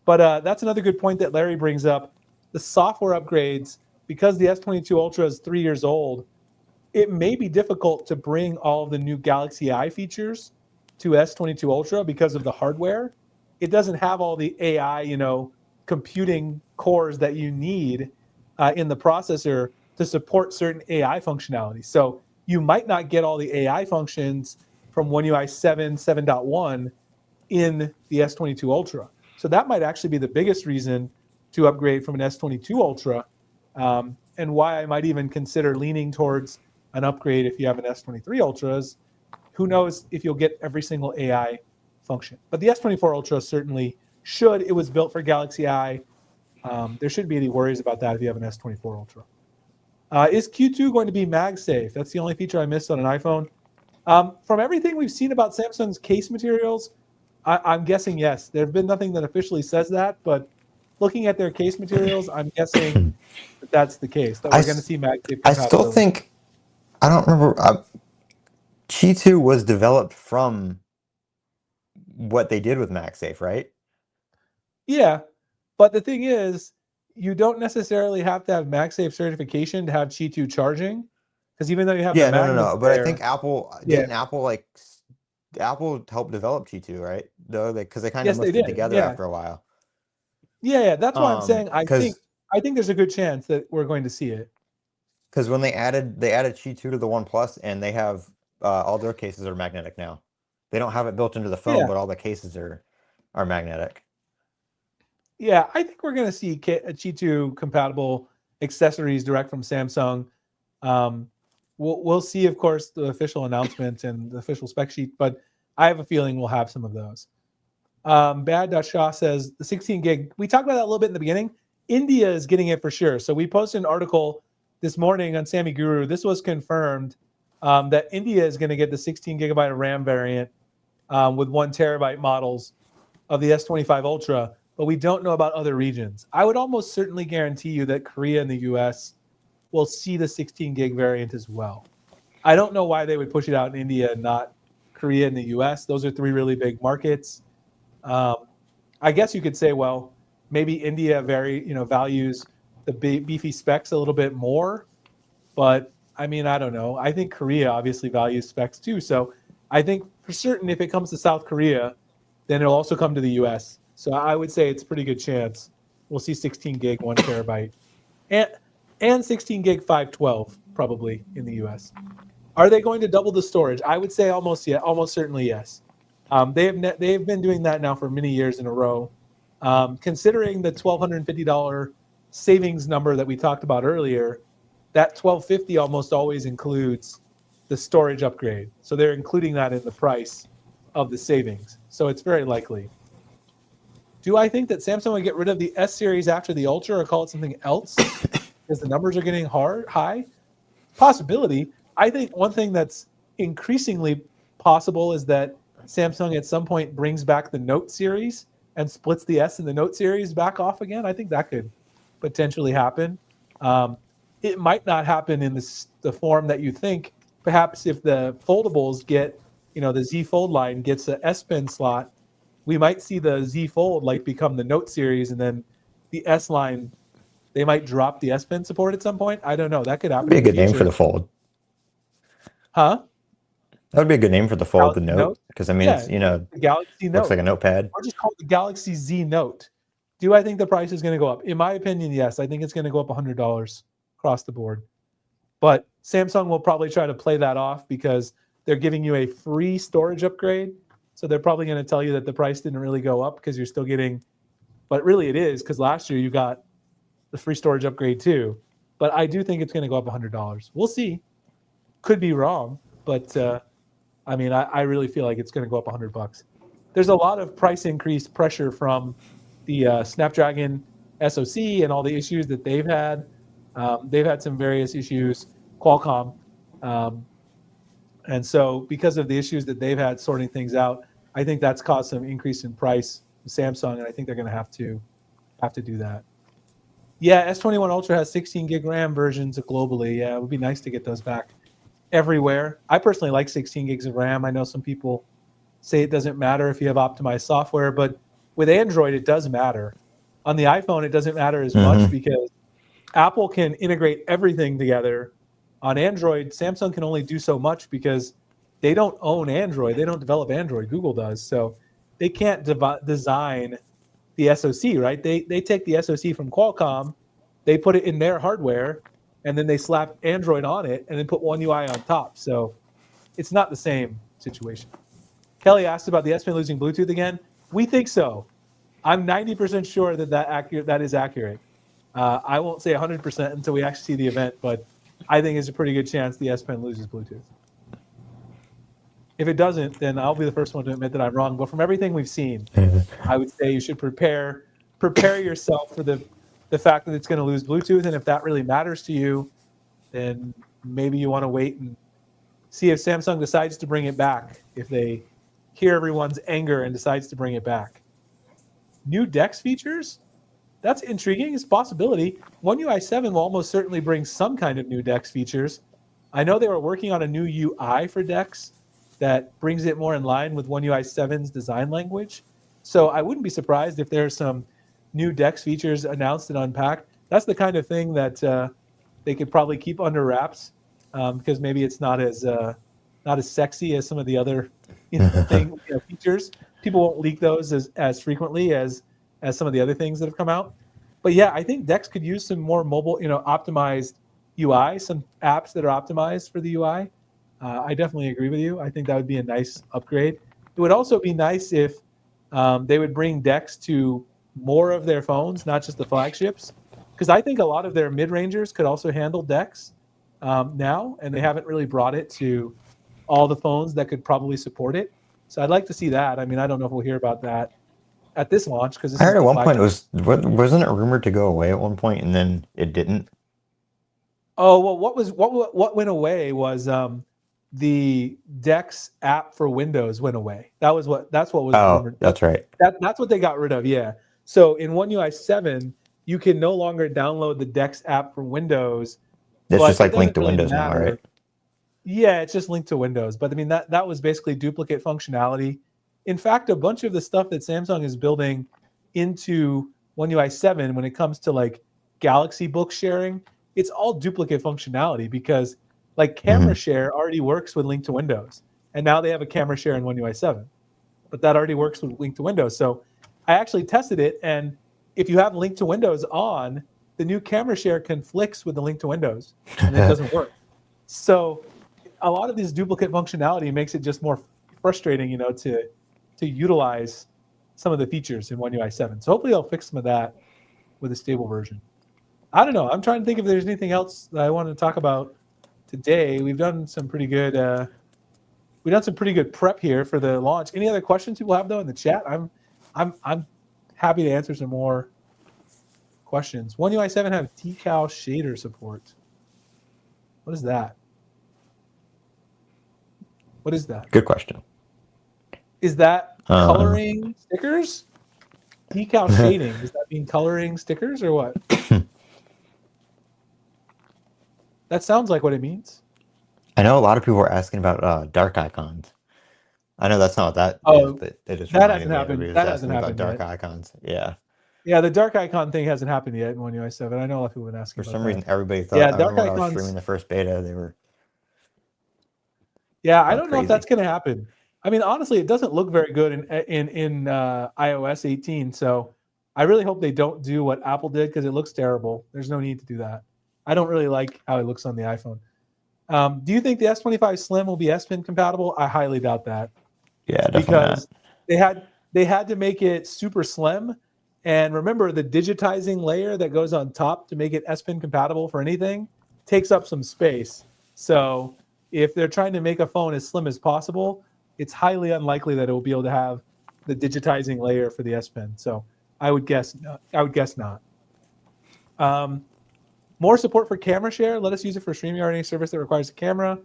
But that's another good point that Larry brings up. The software upgrades, because the S22 Ultra is 3 years old, it may be difficult to bring all of the new Galaxy Eye features to S22 Ultra because of the hardware. It doesn't have all the AI, computing cores that you need in the processor to support certain AI functionality. So you might not get all the AI functions from One UI 7, 7.1 in the S22 Ultra. So that might actually be the biggest reason to upgrade from an S22 Ultra, and why I might even consider leaning towards an upgrade if you have an S23 Ultras. Who knows if you'll get every single AI function. But the S24 Ultra certainly should. It was built for Galaxy Eye. There shouldn't be any worries about that if you have an S24 Ultra. Is Q2 going to be MagSafe? That's the only feature I missed on an iPhone. From everything we've seen about Samsung's case materials, I'm guessing yes. There's been nothing that officially says that, but looking at their case materials, I'm guessing that that's the case, that we're going to see MagSafe. I still think, I don't remember, Qi 2 was developed from what they did with MagSafe, right? Yeah, but the thing is, you don't necessarily have to have MagSafe certification to have Qi 2 charging, because even though you have the magnets but I think Apple didn't Apple helped develop Qi 2, right? Though because they kind of mushed it together after a while. Yeah, that's why I'm saying I think there's a good chance that we're going to see it. Because when they added Qi 2 to the OnePlus, and they have all their cases are magnetic now. They don't have it built into the phone, but all the cases are magnetic. Yeah, I think we're going to see Qi 2 compatible accessories direct from Samsung. We'll see, of course, the official announcement and the official spec sheet, but I have a feeling we'll have some of those. Bad.Shaw says the 16 gig. We talked about that a little bit in the beginning. India is getting it for sure. So we posted an article this morning on Sammy Guru. This was confirmed that India is going to get the 16 gigabyte of RAM variant with 1 terabyte models of the S25 Ultra, but we don't know about other regions. I would almost certainly guarantee you that Korea and the US will see the 16 gig variant as well. I don't know why they would push it out in India and not Korea and the US. Those are 3 really big markets. I guess you could say, well, maybe India values the beefy specs a little bit more, but I mean, I don't know. I think Korea obviously values specs too. So I think for certain, if it comes to South Korea, then it'll also come to the US. So I would say it's a pretty good chance we'll see 16 gig, 1 terabyte and 16 gig 512 probably in the US. Are they going to double the storage? I would say almost certainly yes. They have been doing that now for many years in a row. Considering the $1,250 savings number that we talked about earlier, that $1,250 almost always includes the storage upgrade. So they're including that in the price of the savings. So it's very likely. Do I think that Samsung would get rid of the S series after the Ultra or call it something else because the numbers are getting high? Possibility. I think one thing that's increasingly possible is that Samsung at some point brings back the Note series and splits the S and the Note series back off again. I think that could potentially happen. It might not happen in the form that you think. Perhaps if the foldables get, the Z Fold line gets a S Pen slot, we might see the Z Fold like become the Note series, and then the S line, they might drop the S Pen support at some point. I don't know. That could happen That'd be in a the good name for future. the Fold. Huh? That would be a good name for the Fold, the Galaxy Note, because I mean, it's the Galaxy looks Note. like a notepad. Or just call it the Galaxy Z Note. Do I think the price is going to go up? In my opinion, yes. I think it's going to go up $100 across the board. But Samsung will probably try to play that off because they're giving you a free storage upgrade. So they're probably going to tell you that the price didn't really go up because you're still getting, but really it is because last year you got the free storage upgrade too. But I do think it's going to go up $100. We'll see. Could be wrong, but I really feel like it's going to go up $100. There's a lot of price increase pressure from the Snapdragon SoC and all the issues that they've had. They've had some various issues, Qualcomm. And so because of the issues that they've had sorting things out, I think that's caused some increase in price from Samsung, and I think they're going to have to do that. Yeah, S21 Ultra has 16 gig RAM versions globally. Yeah, it would be nice to get those back everywhere. I personally like 16 gigs of RAM. I know some people say it doesn't matter if you have optimized software, but with Android, it does matter. On the iPhone, it doesn't matter as much because Apple can integrate everything together. On Android, Samsung can only do so much because they don't own Android. They don't develop Android. Google does. So they can't design the SoC, right? They take the SoC from Qualcomm, they put it in their hardware, and then they slap Android on it and then put One UI on top. So it's not the same situation. Kelly asked about the S Pen losing Bluetooth again. We think so. I'm 90% sure that is accurate. I won't say 100% until we actually see the event, but I think it's a pretty good chance the S Pen loses Bluetooth. If it doesn't, then I'll be the first one to admit that I'm wrong. But from everything we've seen, I would say you should prepare yourself for the fact that it's going to lose Bluetooth. And if that really matters to you, then maybe you want to wait and see if Samsung decides to bring it back, if they hear everyone's anger and decides to bring it back. New DeX features? That's intriguing. It's a possibility. One UI 7 will almost certainly bring some kind of new DeX features. I know they were working on a new UI for DeX that brings it more in line with One UI 7's design language. So I wouldn't be surprised if there's some new DeX features announced and unpacked. That's the kind of thing that they could probably keep under wraps because maybe it's not as sexy as some of the other features. People won't leak those as frequently as some of the other things that have come out. But yeah, I think DeX could use some more mobile, optimized UI, some apps that are optimized for the UI. I definitely agree with you. I think that would be a nice upgrade. It would also be nice if they would bring DeX to more of their phones, not just the flagships, because I think a lot of their mid-rangers could also handle DeX now, and they haven't really brought it to all the phones that could probably support it. So I'd like to see that. I mean, I don't know if we'll hear about that at this launch because this I is heard the at one point flagship. wasn't it rumored to go away at one point and then it didn't? Oh well, what went away was the DeX app for Windows went away. That's what was rumored. That's right. That's what they got rid of. Yeah. So in One UI 7, you can no longer download the DeX app for Windows. It's But just it like linked doesn't to really Windows now, matter. right? Yeah, it's just linked to Windows. But I mean that was basically duplicate functionality. In fact, a bunch of the stuff that Samsung is building into One UI 7 when it comes to like Galaxy book sharing, it's all duplicate functionality because like camera share already works with link to Windows. And now they have a camera share in One UI 7. But that already works with link to Windows. So I actually tested it, and if you have link to Windows on, the new camera share conflicts with the link to Windows, and it doesn't work. So a lot of this duplicate functionality makes it just more frustrating, to utilize some of the features in One UI 7. So hopefully they'll fix some of that with a stable version. I don't know. I'm trying to think if there's anything else that I wanted to talk about today. We've done some pretty good prep here for the launch. Any other questions people have though in the chat? I'm happy to answer some more questions. One UI 7 have decal shader support. What is that? What is that? Good question. Is that coloring stickers? Decal shading. Does that mean coloring stickers or what? That sounds like what it means. I know a lot of people were asking about dark icons. I know that's not what that is, but it just that reminded hasn't me. happened. Everybody was That asking hasn't me about happened dark yet. icons. Yeah. Yeah, the dark icon thing hasn't happened yet in One UI 7. I know a lot of people have been asking For about some that. reason, everybody thought. Yeah, I dark remember when I was icons. streaming the first beta, they were. Yeah, I don't know crazy. if that's going to happen. I mean, honestly, it doesn't look very good in iOS 18. So I really hope they don't do what Apple did because it looks terrible. There's no need to do that. I don't really like how it looks on the iPhone. Do you think the S25 Slim will be S Pen compatible? I highly doubt that. Yeah, definitely because not. they had to make it super slim. And remember, the digitizing layer that goes on top to make it S Pen compatible for anything takes up some space. So if they're trying to make a phone as slim as possible, it's highly unlikely that it will be able to have the digitizing layer for the S Pen. So I would guess not. More support for camera share. Let us use it for StreamYard or any service that requires a camera.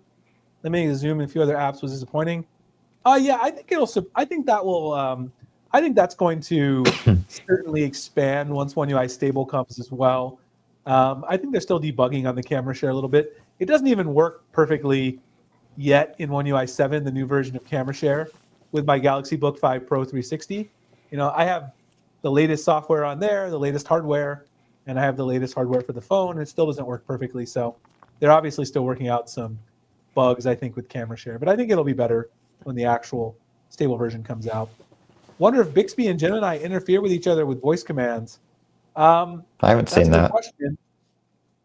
Limiting the zoom and a few other apps was disappointing. Yeah, I think I think that will. I think that's going to certainly expand once One UI stable comes as well. I think they're still debugging on the camera share a little bit. It doesn't even work perfectly yet in One UI 7, the new version of camera share, with my Galaxy Book 5 Pro 360. I have the latest software on there, the latest hardware, and I have the latest hardware for the phone, and it still doesn't work perfectly. So they're obviously still working out some bugs, I think, with camera share, but I think it'll be better when the actual stable version comes out. Wonder if Bixby and Gemini interfere with each other with voice commands. I haven't That's seen a good that. question.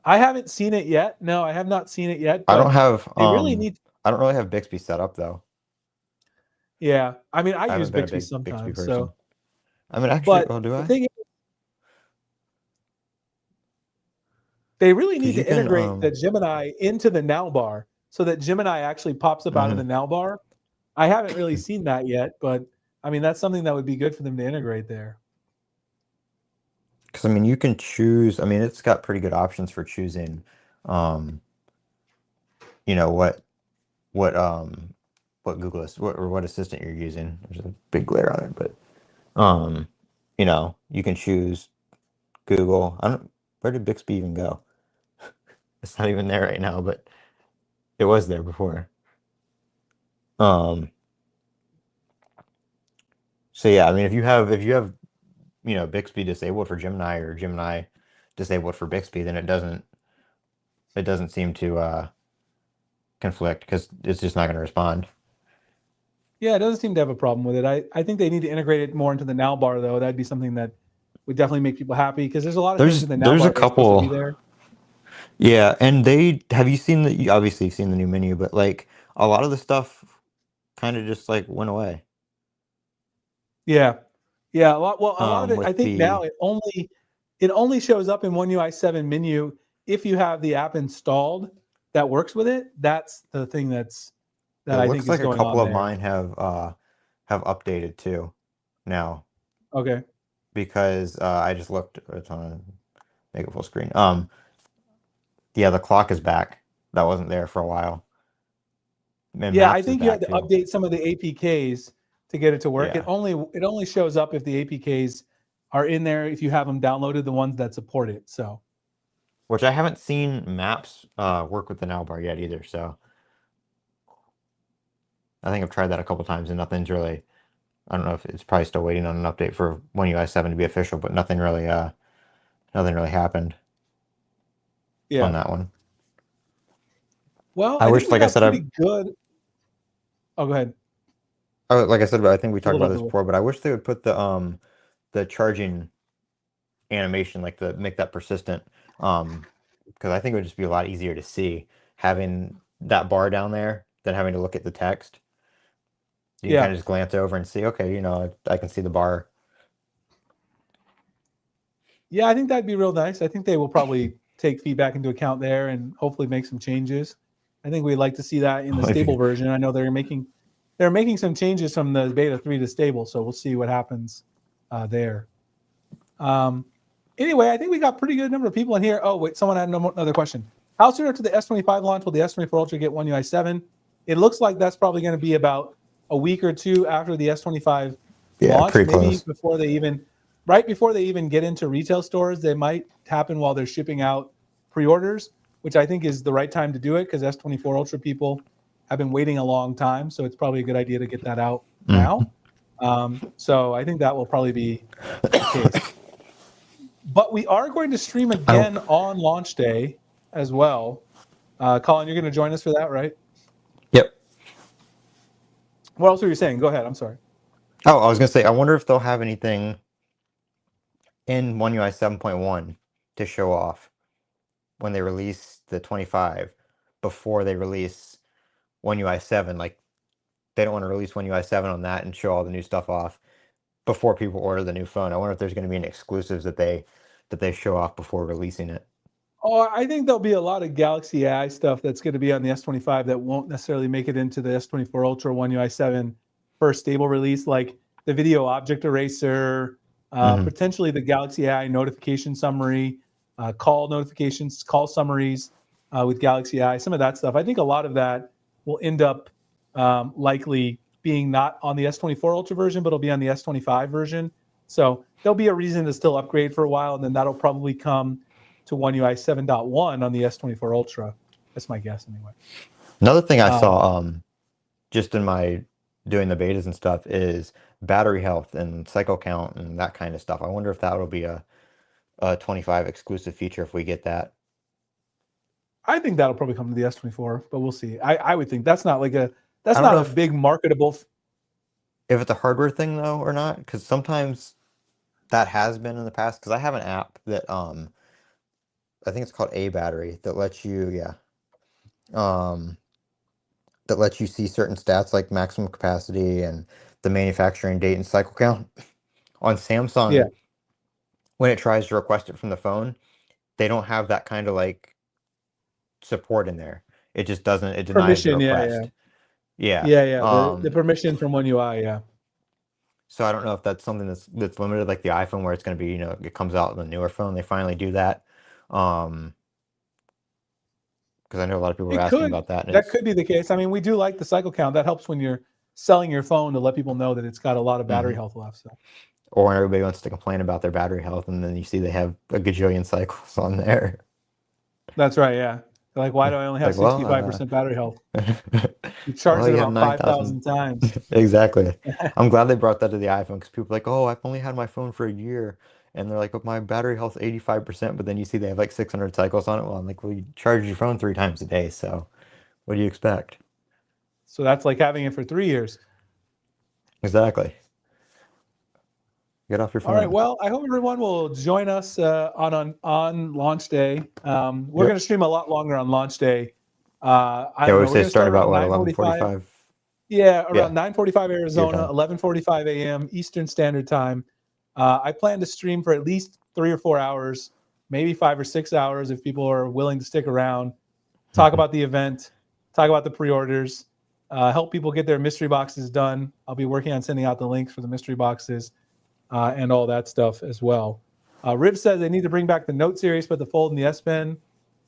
I haven't seen it yet. No, I have not seen it yet. I don't have. They really need. I don't really have Bixby set up though. Yeah, I mean, I use haven't been a Bixby big Bixby sometimes. person. So, I mean, actually, but do the I? thing is, they really need you to can, integrate the Gemini into the now bar so that Gemini actually pops up out of the now bar. I haven't really seen that yet, but I mean, that's something that would be good for them to integrate there. Because I mean, you can choose. I mean, it's got pretty good options for choosing. What Google is, what assistant you're using. There's a big glare on it, but you can choose Google. Where did Bixby even go? It's not even there right now, but it was there before. So yeah, I mean, if you have Bixby disabled for Gemini or Gemini disabled for Bixby, then it doesn't seem to conflict because it's just not going to respond. Yeah, it doesn't seem to have a problem with it. I think they need to integrate it more into the now bar, though. That'd be something that would definitely make people happy because there's a lot of things in the now bar that's supposed to be there. Yeah, and have you seen you obviously seen the new menu, but like a lot of the stuff kind of just like went away. Yeah, a lot of it. I think now it only shows up in One UI 7 menu if you have the app installed that works with it. That's the thing that I think is going on. It looks like a couple of mine have updated too now. Okay. Because I just looked. It's on make it full screen. Yeah, the clock is back. That wasn't there for a while. And yeah, I think you had to update some of the APKs to get it to work. Yeah. It only shows up if the APKs are in there, if you have them downloaded, the ones that support it. So, which I haven't seen Maps work with the now bar yet either. So I think I've tried that a couple times and nothing's really. I don't know if it's probably still waiting on an update for One UI 7 to be official, but nothing really happened. Yeah. On that one. Well, I wish, like I said, good. Oh, go ahead. Oh, like I said, I think we talked about this before, but I wish they would put the charging animation, like make that persistent Because I think it would just be a lot easier to see having that bar down there than having to look at the text. You can Yeah. kind of just glance over and see, okay, I can see the bar. Yeah, I think that'd be real nice. I think they will probably take feedback into account there and hopefully make some changes. I think we'd like to see that in the If stable you- version. I know they're making some changes from the beta 3 to stable, so we'll see what happens there. Anyway, I think we got pretty good number of people in here. Oh, wait, someone had another question. How soon after the S25 launch will the S24 Ultra get One UI 7? It looks like that's probably going to be about a week or two after the S25 Yeah, launch, pretty maybe close. right before they even get into retail stores. They might happen while they're shipping out pre-orders, which I think is the right time to do it because S24 Ultra people have been waiting a long time. So it's probably a good idea to get that out now. So I think that will probably be the case. But we are going to stream again on launch day as well. Colin, you're going to join us for that, right? Yep. What else were you saying? Go ahead. I'm sorry. Oh, I was gonna say, I wonder if they'll have anything in One UI 7.1 to show off when they release the 25 before they release One UI 7. Like, they don't want to release One UI 7 on that and show all the new stuff off before people order the new phone. I wonder if there's going to be any exclusives that they show off before releasing it. Oh, I think there'll be a lot of Galaxy AI stuff that's going to be on the S25 that won't necessarily make it into the S24 Ultra One UI 7 first stable release, like the video object eraser, potentially the Galaxy AI notification summary, call notifications, call summaries with Galaxy AI, some of that stuff. I think a lot of that will end up likely being not on the S24 Ultra version, but it'll be on the S25 version. So there'll be a reason to still upgrade for a while, and then that'll probably come to One UI 7.1 on the S24 Ultra. That's my guess anyway. Another thing I saw just in my doing the betas and stuff is battery health and cycle count and that kind of stuff. I wonder if that will be a 25 exclusive feature if we get that. I think that'll probably come to the S24, but we'll see. I would think that's not I don't know a big marketable. if it's a hardware thing though or not, because sometimes that has been in the past. Because I have an app that I think it's called A Battery that lets you that lets you see certain stats like maximum capacity and the manufacturing date and cycle count. On Yeah, Samsung, when it tries to request it from the phone, they don't have that kind of like support in there. It just doesn't, it denies the permission. Yeah. request. Yeah. Yeah. The permission from One UI. Yeah. So I don't know if that's something that's limited like the iPhone where it's going to be, it comes out in the newer phone. They finally do that. Because I know a lot of people are It asking could. about that. And That could be the case. I mean, we do like the cycle count. That helps when you're selling your phone to let people know that it's got a lot of battery health left. So. or when everybody wants to complain about their battery health, and then you see they have a gajillion cycles on there. That's right. Yeah. They're like, why do I only have Like, well, 65% battery health? You well, charged it you have about 9,000. 5,000 times. Exactly. I'm glad they brought that to the iPhone because people are like, oh, I've only had my phone for a year. And they're like, oh, my battery health's 85%, but then you see they have like 600 cycles on it. Well, I'm like, well, you charge your phone 3 times a day, so what do you expect? So that's like having it for 3 years. Exactly. Get off your All right. phone. Well, I hope everyone will join us on launch day. We're Yep. going to stream a lot longer on launch day. I They don't know. always We're say going to start start about around what, 9:45. 11:45? Yeah, Yeah, around 9:45 your Arizona, time. 11:45 a.m. Eastern Standard Time. I plan to stream for at least 3 or 4 hours, maybe 5 or 6 hours if people are willing to stick around. Talk about the event, talk about the pre-orders, help people get their mystery boxes done. I'll be working on sending out the links for the mystery boxes and all that stuff as well. Riv says they need to bring back the Note series, put the Fold and the S Pen,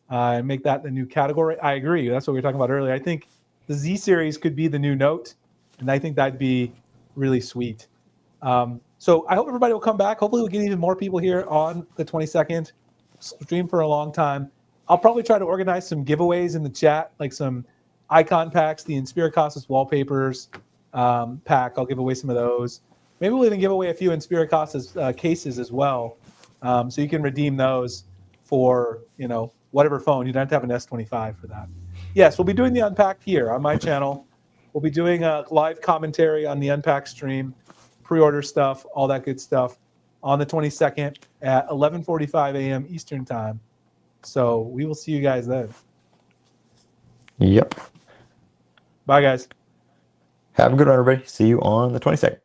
and make that the new category. I agree. That's what we were talking about earlier. I think the Z series could be the new Note, and I think that'd be really sweet. So I hope everybody will come back. Hopefully, we'll get even more people here on the 22nd. Stream for a long time. I'll probably try to organize some giveaways in the chat, like some icon packs, the Inspiricasas wallpapers pack. I'll give away some of those. Maybe we'll even give away a few Inspiricasas cases as well, so you can redeem those for whatever phone. You don't have to have an S25 for that. Yes, we'll be doing the Unpacked here on my channel. We'll be doing a live commentary on the Unpacked stream, pre-order stuff, all that good stuff on the 22nd at 11:45 a.m. Eastern Time. So we will see you guys then. Yep. Bye, guys. Have a good one, everybody. See you on the 22nd.